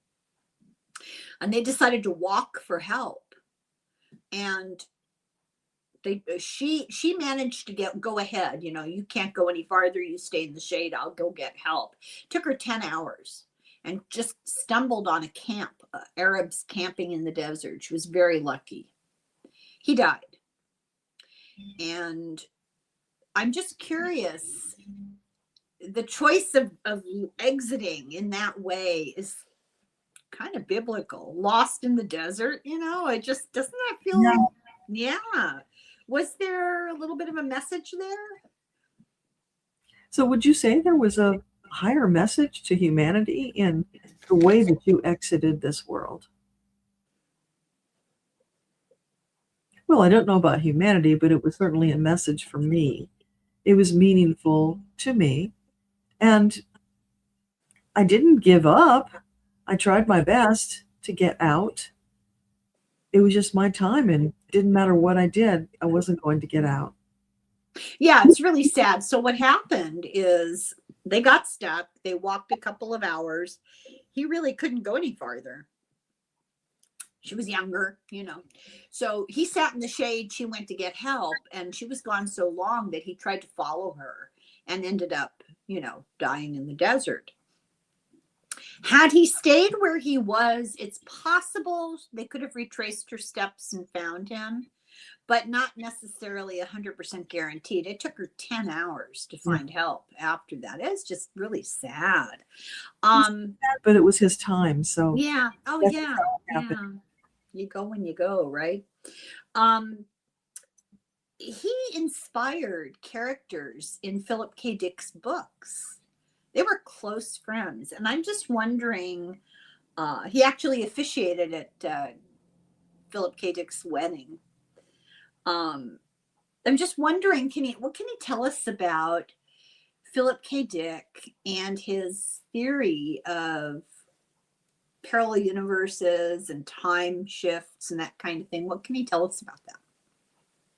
And they decided to walk for help. And She managed to go ahead. You can't go any farther. You stay in the shade. I'll go get help. Took her 10 hours and just stumbled on a camp, Arabs camping in the desert. She was very lucky. He died. And I'm just curious, the choice of exiting in that way is kind of biblical. Lost in the desert, it just, doesn't that feel like, yeah. Was there a little bit of a message there? So would you say there was a higher message to humanity in the way that you exited this world? Well, I don't know about humanity, but it was certainly a message for me. It was meaningful to me. And I didn't give up. I tried my best to get out. It was just my time, and it didn't matter what I did, I wasn't going to get out. Yeah, it's really sad. So what happened is they got stuck. They walked a couple of hours. He really couldn't go any farther. She was younger, So he sat in the shade. She went to get help, and she was gone so long that he tried to follow her and ended up, dying in the desert. Had he stayed where he was, it's possible they could have retraced her steps and found him, but not necessarily 100% guaranteed. It took her 10 hours to find help after that. It's just really sad. But it was his time. So yeah. Oh, yeah. Yeah. You go when you go, right? He inspired characters in Philip K. Dick's books. They were close friends. And I'm just wondering, he actually officiated at Philip K. Dick's wedding. I'm just wondering, what can he tell us about Philip K. Dick and his theory of parallel universes and time shifts and that kind of thing? What can he tell us about that?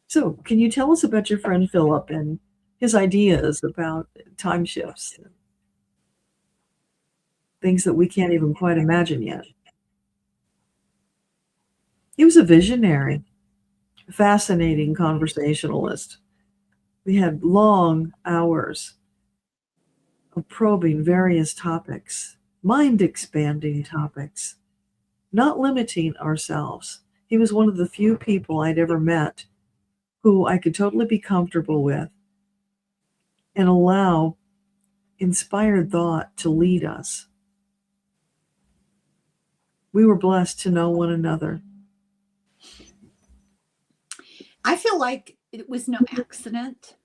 So can you tell us about your friend Philip and his ideas about time shifts? Things that we can't even quite imagine yet. He was a visionary, fascinating conversationalist. We had long hours of probing various topics, mind-expanding topics, not limiting ourselves. He was one of the few people I'd ever met who I could totally be comfortable with and allow inspired thought to lead us. We were blessed to know one another. I feel like it was no accident.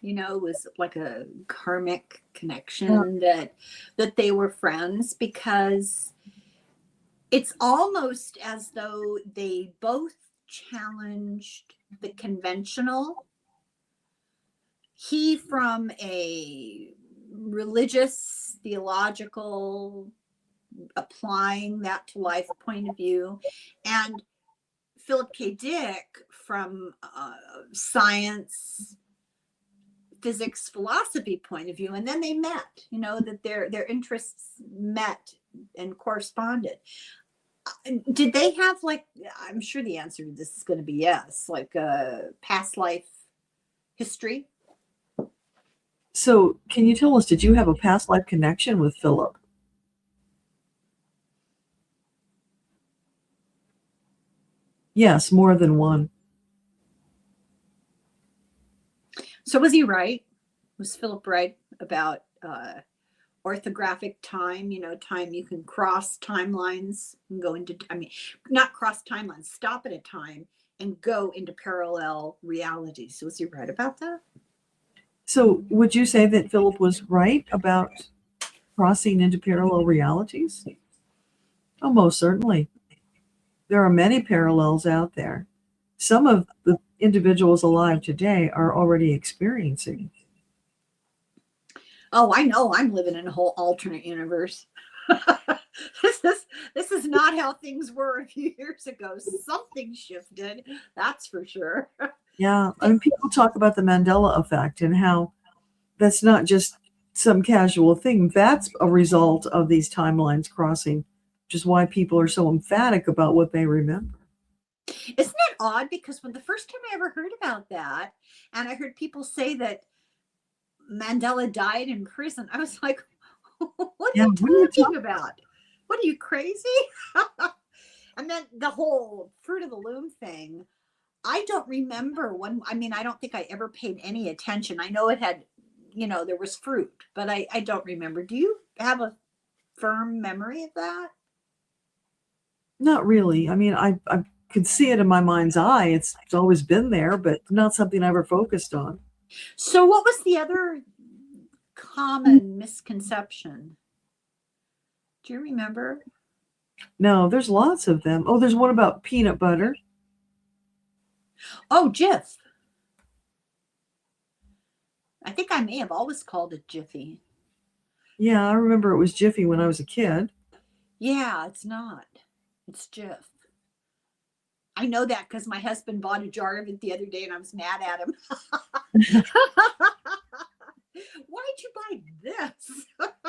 It was like a karmic connection that they were friends, because it's almost as though they both challenged the conventional. He from a religious, theological, applying that to life point of view, and Philip K. Dick from science, physics, philosophy point of view. And then they met, that their interests met and corresponded. Did they have, I'm sure the answer to this is going to be yes, like a past life history? So can you tell us, did you have a past life connection with Philip? Yes, more than one. So was he right? Was Philip right about orthographic time? Time you can cross timelines and go into, not cross timelines, stop at a time and go into parallel realities. So was he right about that? So would you say that Philip was right about crossing into parallel realities? Oh, most certainly. There are many parallels out there. Some of the individuals alive today are already experiencing. Oh, I know. I'm living in a whole alternate universe. This is not how things were a few years ago. Something shifted, that's for sure. Yeah, people talk about the Mandela effect and how that's not just some casual thing. That's a result of these timelines crossing, which is why people are so emphatic about what they remember. Isn't it odd? Because when the first time I ever heard about that, and I heard people say that Mandela died in prison, I was like, what are Yeah, you what are you talking about? What are you, crazy? And then the whole Fruit of the Loom thing, I don't remember when, I mean, I don't think I ever paid any attention. I know it had, there was fruit, but I don't remember. Do you have a firm memory of that? Not really. I mean, I could see it in my mind's eye. It's always been there, but not something I ever focused on. So what was the other common misconception? Do you remember? No, there's lots of them. Oh, there's one about peanut butter. Oh, Jif. I think I may have always called it Jiffy. Yeah, I remember it was Jiffy when I was a kid. Yeah, it's not. It's Jif. I know that because my husband bought a jar of it the other day and I was mad at him. Why'd you buy this?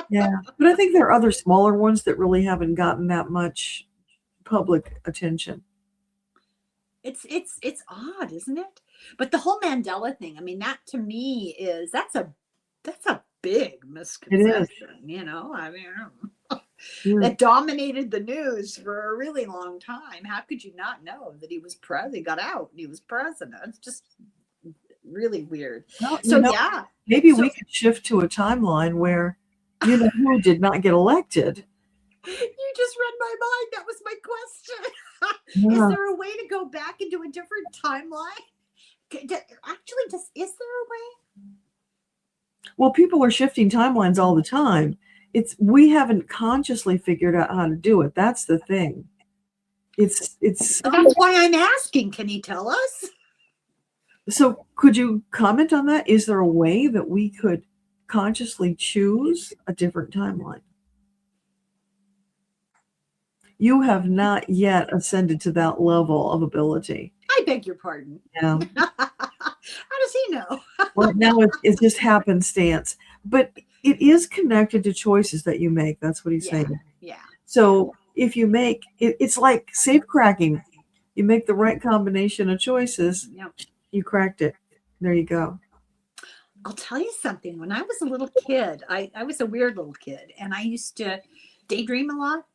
Yeah, but I think there are other smaller ones that really haven't gotten that much public attention. It's odd, isn't it? But the whole Mandela thing, I mean, that to me is that's a big misconception, I mean, that dominated the news for a really long time. How could you not know that he was president? He got out and he was president. It's just really weird. Well, yeah. Maybe we could shift to a timeline where, who did not get elected. You just read my mind. That was my question. Yeah. Is there a way to go back into a different timeline? Actually, is there a way? Well, people are shifting timelines all the time. We haven't consciously figured out how to do it. That's the thing. It's That's why I'm asking. Can you tell us? So could you comment on that? Is there a way that we could consciously choose a different timeline? You have not yet ascended to that level of ability. I beg your pardon. Yeah. How does he know? Well, now it's just happenstance. But it is connected to choices that you make. That's what he's saying. Yeah. So if you make it's like safe cracking. You make the right combination of choices. Yep. You cracked it. There you go. I'll tell you something. When I was a little kid, I was a weird little kid, and I used to daydream a lot.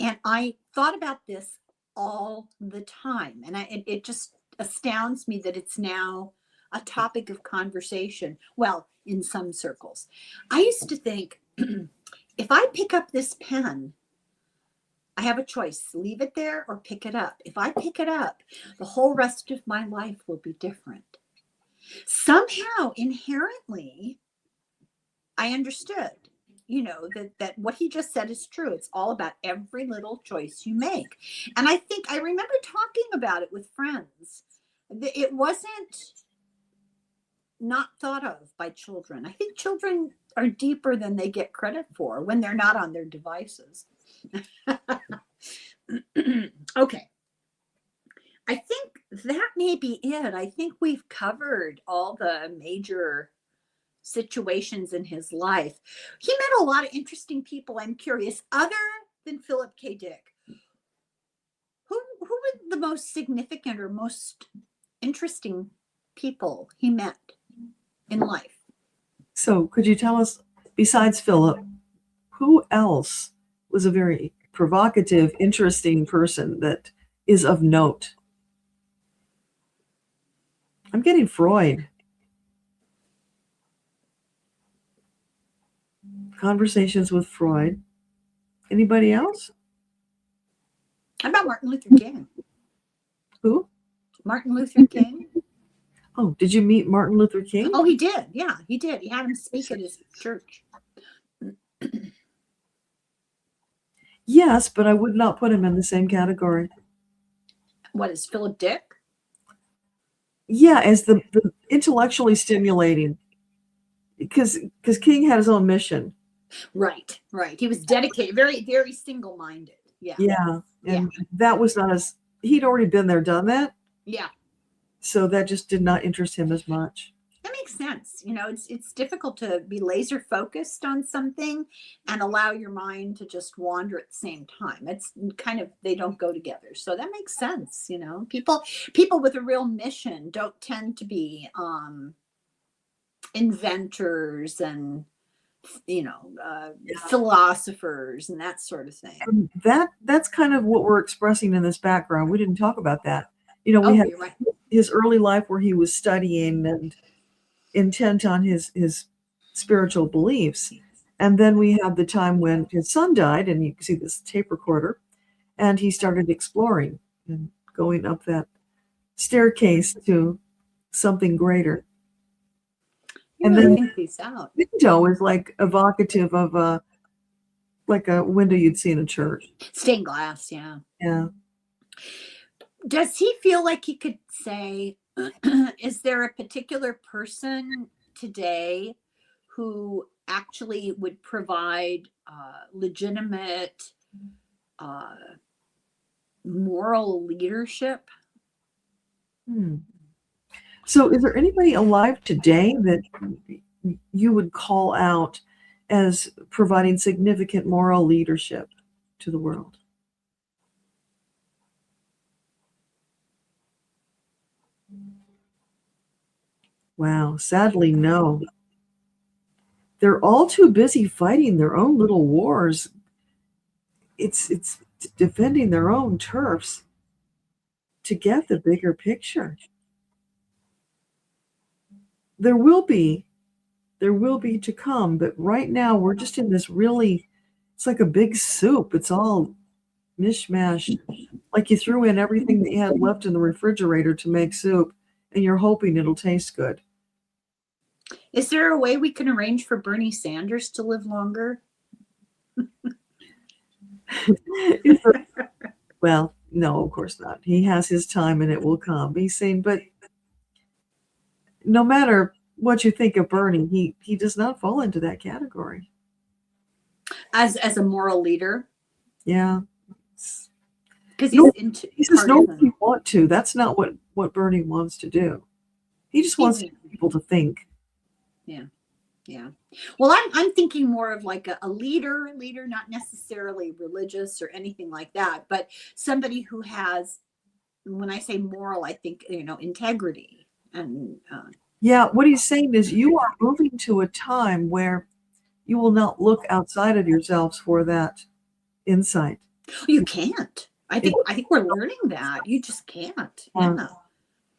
And I thought about this all the time. And it just astounds me that it's now a topic of conversation. Well, in some circles. I used to think, if I pick up this pen, I have a choice, leave it there or pick it up. If I pick it up, the whole rest of my life will be different. Somehow, inherently, I understood, that what he just said is true. It's all about every little choice you make. And I think I remember talking about it with friends. It wasn't not thought of by children. I think children are deeper than they get credit for when they're not on their devices. Okay. I think that may be it. I think we've covered all the major situations in his life. He met a lot of interesting people. I'm curious, other than Philip K. Dick, who were the most significant or most interesting people he met in life? So could you tell us, besides Philip, who else was a very provocative, interesting person that is of note? I'm getting Freud. Conversations with Freud. Anybody else? How about Martin Luther King? Who? Martin Luther King. Oh, did you meet Martin Luther King? Oh, he did. Yeah, he did. He had him speak at his church. Yes, but I would not put him in the same category. What is Philip Dick? Yeah, as the intellectually stimulating, because King had his own mission. Right. He was dedicated, very, very single-minded. Yeah. And that was not he'd already been there, done that. Yeah. So that just did not interest him as much. That makes sense. You know, it's difficult to be laser focused on something and allow your mind to just wander at the same time. It's kind of, they don't go together. So that makes sense. You know, people with a real mission don't tend to be inventors and, you know, philosophers and that sort of thing. That's kind of what we're expressing in this background. We didn't talk about that. You know, we Oh, had you're right. his early life where he was studying and intent on his spiritual beliefs. And then we had the time when his son died, and you can see this tape recorder, and he started exploring and going up that staircase to something greater. You And really then think these out. window is like evocative of like a window you'd see in a church. Stained glass, yeah. Yeah. Does he feel like he could say, is there a particular person today who actually would provide legitimate moral leadership? So is there anybody alive today that you would call out as providing significant moral leadership to the world? Wow, sadly, no. They're all too busy fighting their own little wars. It's defending their own turfs to get the bigger picture. There will be to come, but right now we're just in this really, it's like a big soup. It's all mishmash. Like you threw in everything that you had left in the refrigerator to make soup, and you're hoping it'll taste good. Is there a way we can arrange for Bernie Sanders to live longer? Well, no, of course not. He has his time and it will come. He's saying, but no matter what you think of Bernie, he does not fall into that category. As a moral leader? Yeah. Because he says no if you want to. That's not what Bernie wants to do. He just wants people to think. Yeah. Yeah. Well, I'm thinking more of like a leader, not necessarily religious or anything like that, but somebody who has, when I say moral, I think, you know, integrity. And yeah, what he's saying is you are moving to a time where you will not look outside of yourselves for that insight. You can't. I think we're learning that. You just can't. Yeah.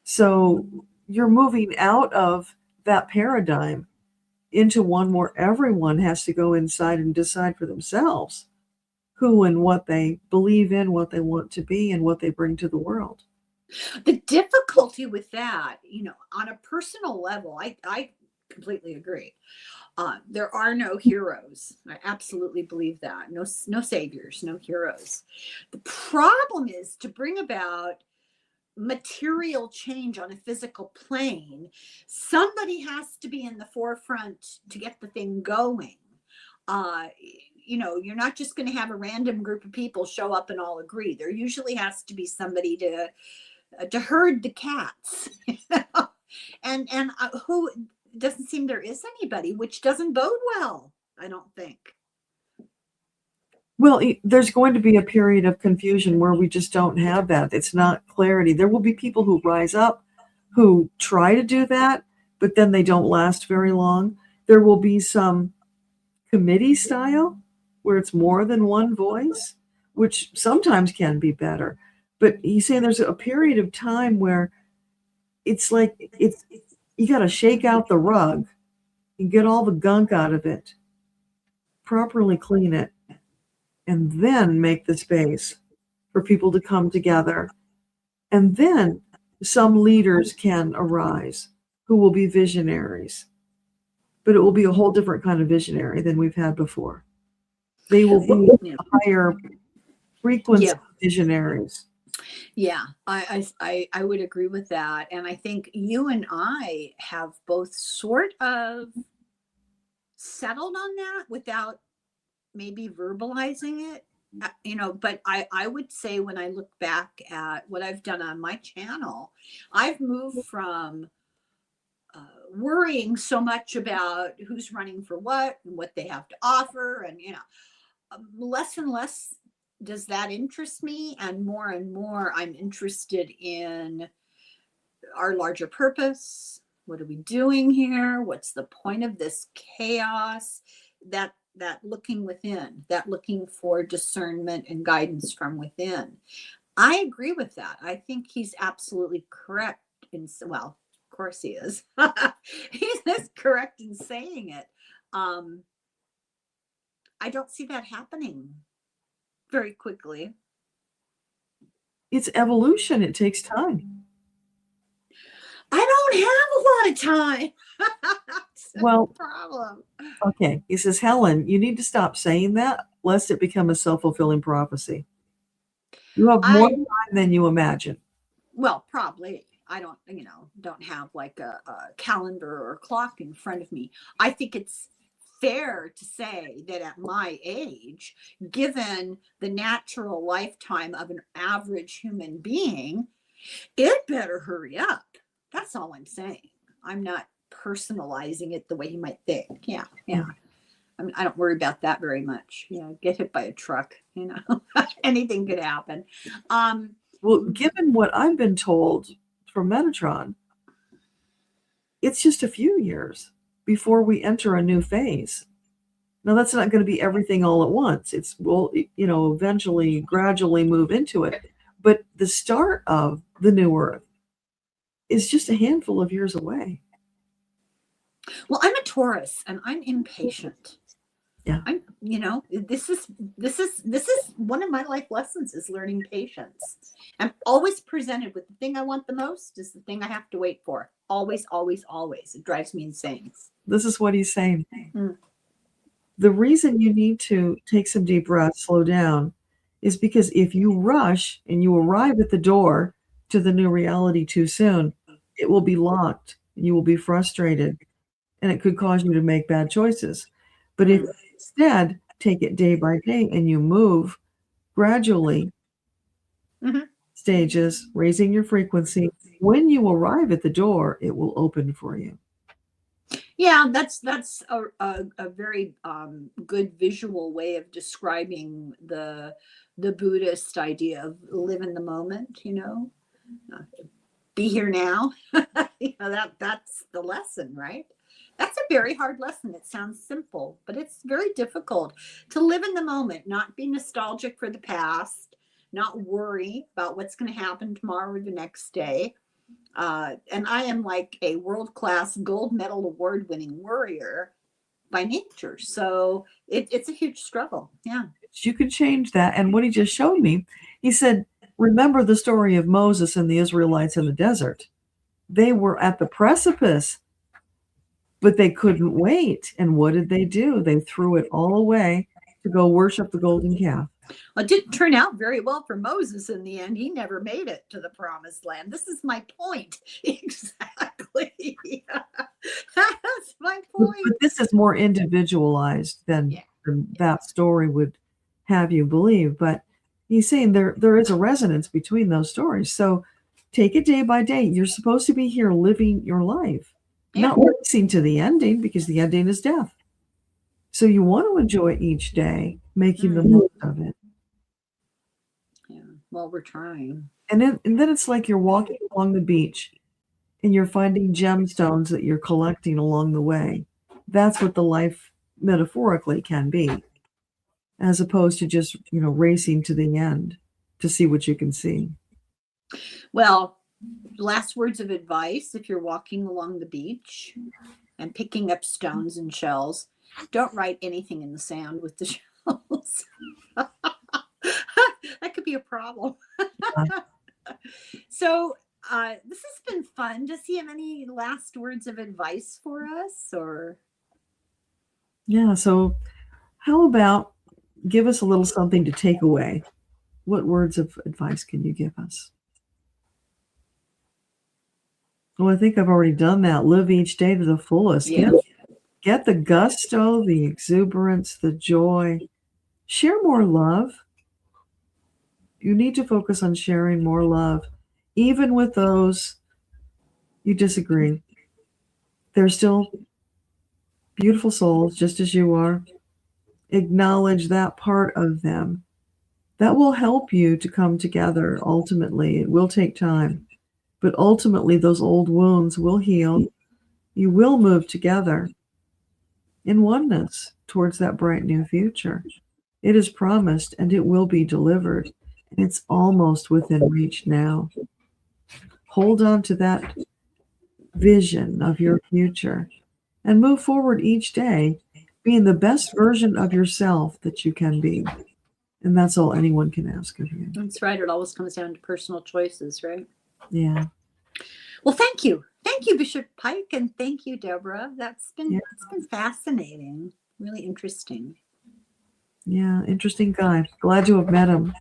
So you're moving out of that paradigm into one where everyone has to go inside and decide for themselves who and what they believe in, what they want to be, and what they bring to the world. The difficulty with that, you know, on a personal level, I completely agree. There are no heroes. I absolutely believe that. No saviors, no heroes. The problem is to bring about material change on a physical plane. Somebody has to be in the forefront to get the thing going. You know, you're not just going to have a random group of people show up and all agree. There usually has to be somebody to herd the cats. You know? and who doesn't seem there is anybody, which doesn't bode well, I don't think. Well, there's going to be a period of confusion where we just don't have that. It's not clarity. There will be people who rise up, who try to do that, but then they don't last very long. There will be some committee style where it's more than one voice, which sometimes can be better. But he's saying there's a period of time where it's like you got to shake out the rug and get all the gunk out of it, properly clean it, and then make the space for people to come together. And then some leaders can arise who will be visionaries, but it will be a whole different kind of visionary than we've had before. They will be higher frequency visionaries. Yeah, I would agree with that. And I think you and I have both sort of settled on that without maybe verbalizing it, you know, but I would say when I look back at what I've done on my channel, I've moved from worrying so much about who's running for what and what they have to offer. And, less and less does that interest me. And more I'm interested in our larger purpose. What are we doing here? What's the point of this chaos? That looking within, that looking for discernment and guidance from within. I agree with that. I think he's absolutely correct well, of course he is. He's correct in saying it. I don't see that happening very quickly. It's evolution. It takes time. I don't have a lot of time. That's Well, the problem. okay. He says, Helen, you need to stop saying that lest it become a self-fulfilling prophecy. You have more time than you imagine. Well, probably. I don't have like a calendar or a clock in front of me. I think it's fair to say that at my age, given the natural lifetime of an average human being, it better hurry up. That's all I'm saying. I'm not personalizing it the way you might think. Yeah. I don't worry about that very much. Get hit by a truck, anything could happen. Well, given what I've been told from Metatron, it's just a few years before we enter a new phase. Now, that's not going to be everything all at once. We'll eventually, gradually move into it. But the start of the new Earth is just a handful of years away. Well, I'm a Taurus and I'm impatient. Yeah. This is one of my life lessons is learning patience. I'm always presented with the thing I want the most is the thing I have to wait for. Always, always, always. It drives me insane. This is what he's saying. The reason you need to take some deep breaths, slow down, is because if you rush and you arrive at the door to the new reality too soon, it will be locked and you will be frustrated and it could cause you to make bad choices. But if instead take it day by day and you move gradually, stages, raising your frequency, when you arrive at the door, it will open for you. Yeah, that's a very good visual way of describing the Buddhist idea of live in the moment, be here now. That's the lesson, right? That's a very hard lesson. It sounds simple, but it's very difficult to live in the moment, not be nostalgic for the past, not worry about what's going to happen tomorrow or the next day. And I am like a world-class gold medal award-winning worrier by nature. So it's a huge struggle. Yeah. You could change that. And what he just showed me, he said, remember the story of Moses and the Israelites in the desert. They were at the precipice, but they couldn't wait. And what did they do? They threw it all away to go worship the golden calf. Well, it didn't turn out very well for Moses in the end. He never made it to the promised land. This is my point. Exactly. That's my point. But this is more individualized than that story would have you believe. But he's saying there is a resonance between those stories. So take it day by day. You're supposed to be here living your life, not racing to the ending, because the ending is death. So you want to enjoy each day, making the most of it. Yeah, well, we're trying. And then it's like you're walking along the beach and you're finding gemstones that you're collecting along the way. That's what the life metaphorically can be, as opposed to just, racing to the end to see what you can see. Well, last words of advice, if you're walking along the beach and picking up stones and shells, don't write anything in the sand with the shells. That could be a problem. So this has been fun. Does he have any last words of advice for us? Or yeah, so how about give us a little something to take away? What words of advice can you give us? Well, I think I've already done that. Live each day to the fullest. Yeah. Get the gusto, the exuberance, the joy. Share more love. You need to focus on sharing more love, even with those you disagree. They're still beautiful souls, just as you are. Acknowledge that part of them. That will help you to come together ultimately. It will take time, but ultimately those old wounds will heal. You will move together in oneness towards that bright new future. It is promised and it will be delivered. And it's almost within reach now. Hold on to that vision of your future and move forward each day being the best version of yourself that you can be. And that's all anyone can ask of you. That's right. It always comes down to personal choices, right? Yeah. Well, thank you. Thank you, Bishop Pike, and thank you, Deborah. It's been fascinating, really interesting. Yeah, interesting guy. Glad to have met him.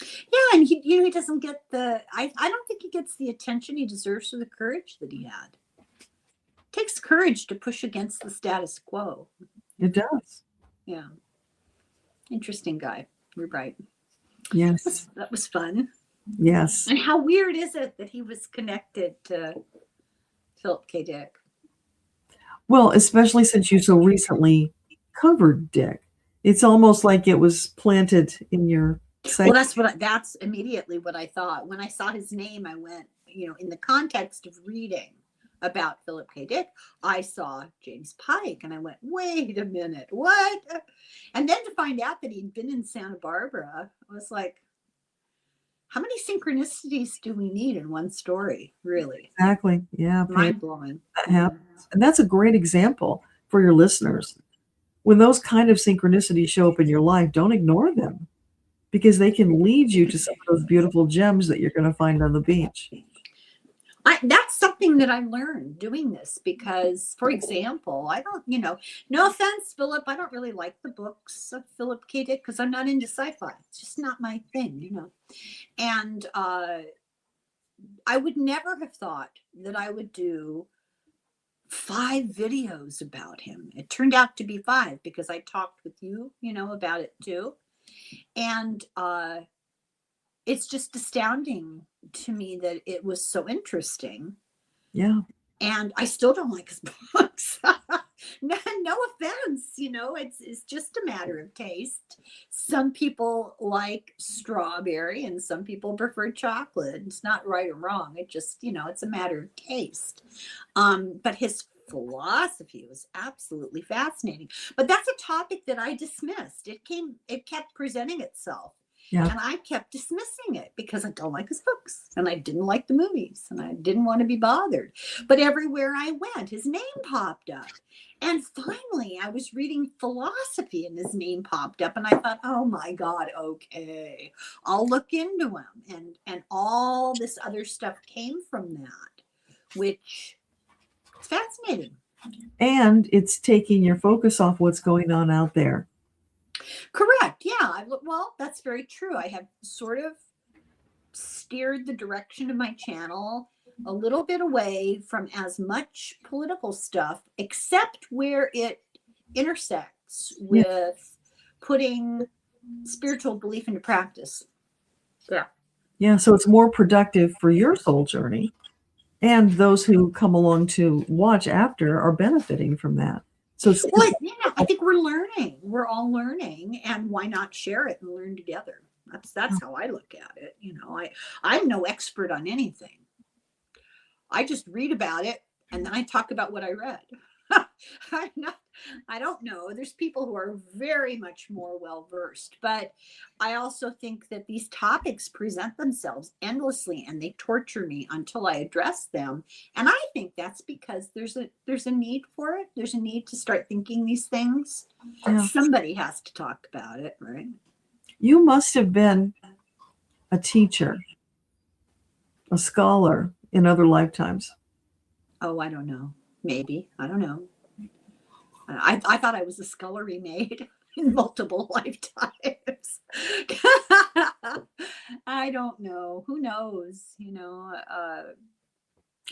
Yeah, and he doesn't get I don't think he gets the attention he deserves for the courage that he had. It takes courage to push against the status quo. It does. Yeah. Interesting guy. You're right. Yes. That was fun. Yes. And how weird is it that he was connected to Philip K. Dick? Well, especially since you so recently covered Dick. It's almost like it was planted in your psyche. Well, that's immediately what I thought. When I saw his name, I went, in the context of reading about Philip K. Dick, I saw James Pike and I went, wait a minute, what? And then to find out that he'd been in Santa Barbara, I was like, how many synchronicities do we need in one story, really? Exactly. Yeah. Mind-blowing. That happens. And that's a great example for your listeners. When those kind of synchronicities show up in your life, don't ignore them because they can lead you to some of those beautiful gems that you're going to find on the beach. That's something that I learned doing this because, for example, I don't, no offense, Philip, I don't really like the books of Philip K. Dick because I'm not into sci-fi. It's just not my thing, And I would never have thought that I would do 5 videos about him. It turned out to be 5 because I talked with you, about it too. And it's just astounding to me that it was so interesting. Yeah. And I still don't like his books. No offense, it's just a matter of taste. Some people like strawberry and some people prefer chocolate. It's not right or wrong. It just, it's a matter of taste. But his philosophy was absolutely fascinating. But that's a topic that I dismissed. It kept presenting itself. Yeah. And I kept dismissing it because I don't like his books and I didn't like the movies and I didn't want to be bothered. But everywhere I went, his name popped up. And finally, I was reading philosophy and his name popped up. And I thought, oh my God, okay, I'll look into him. And all this other stuff came from that, which is fascinating. And it's taking your focus off what's going on out there. Correct. Yeah. Well, that's very true. I have sort of steered the direction of my channel a little bit away from as much political stuff, except where it intersects with putting spiritual belief into practice. Yeah. Yeah. So it's more productive for your soul journey. And those who come along to watch after are benefiting from that. So I think we're learning. We're all learning, and why not share it and learn together? That's how I look at it. I'm no expert on anything. I just read about it and then I talk about what I read. I don't know. There's people who are very much more well-versed, but I also think that these topics present themselves endlessly and they torture me until I address them. And I think that's because there's a need for it. There's a need to start thinking these things. Yeah. Somebody has to talk about it, right? You must have been a teacher, a scholar in other lifetimes. Oh, I don't know. Maybe. I don't know. I thought I was a scullery maid in multiple lifetimes. I don't know. Who knows?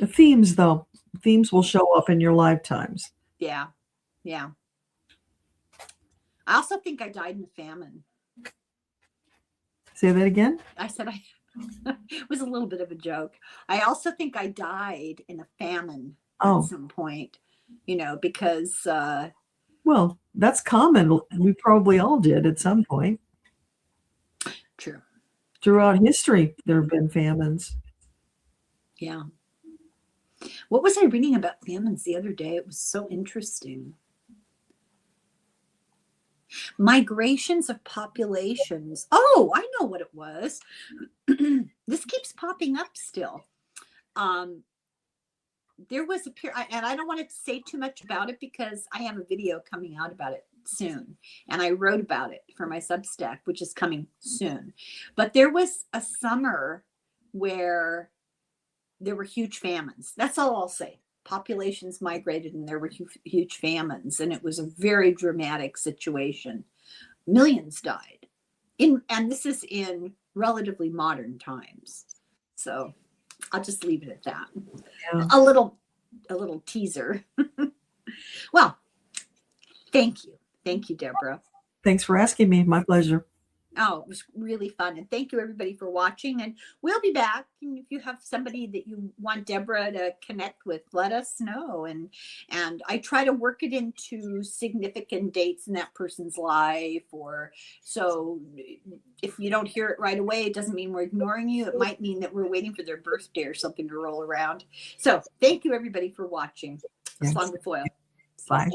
Themes, though. Themes will show up in your lifetimes. Yeah. Yeah. I also think I died in famine. Say that again? I said it was a little bit of a joke. I also think I died in a famine. Oh. at some point, you know, because Well, that's common. We probably all did at some point. true. Throughout history, there have been famines. Yeah. What was I reading about famines the other day? It was so interesting. Migrations of populations. Oh, I know what it was. This keeps popping up still. There was a period, and I don't want to say too much about it because I have a video coming out about it soon, and I wrote about it for my Substack, which is coming soon. But there was a summer where there were huge famines. That's all I'll say. Populations migrated, and there were huge famines, and it was a very dramatic situation. Millions died, and this is in relatively modern times. So I'll just leave it at that. Yeah. A little teaser. Well, thank you, Deborah. Thanks for asking me. My pleasure. Oh, it was really fun. And thank you everybody for watching. And we'll be back. And if you have somebody that you want Deborah to connect with, let us know. And I try to work it into significant dates in that person's life. Or so if you don't hear it right away, it doesn't mean we're ignoring you. It might mean that we're waiting for their birthday or something to roll around. So thank you everybody for watching. Yes. Slung the foil. Bye.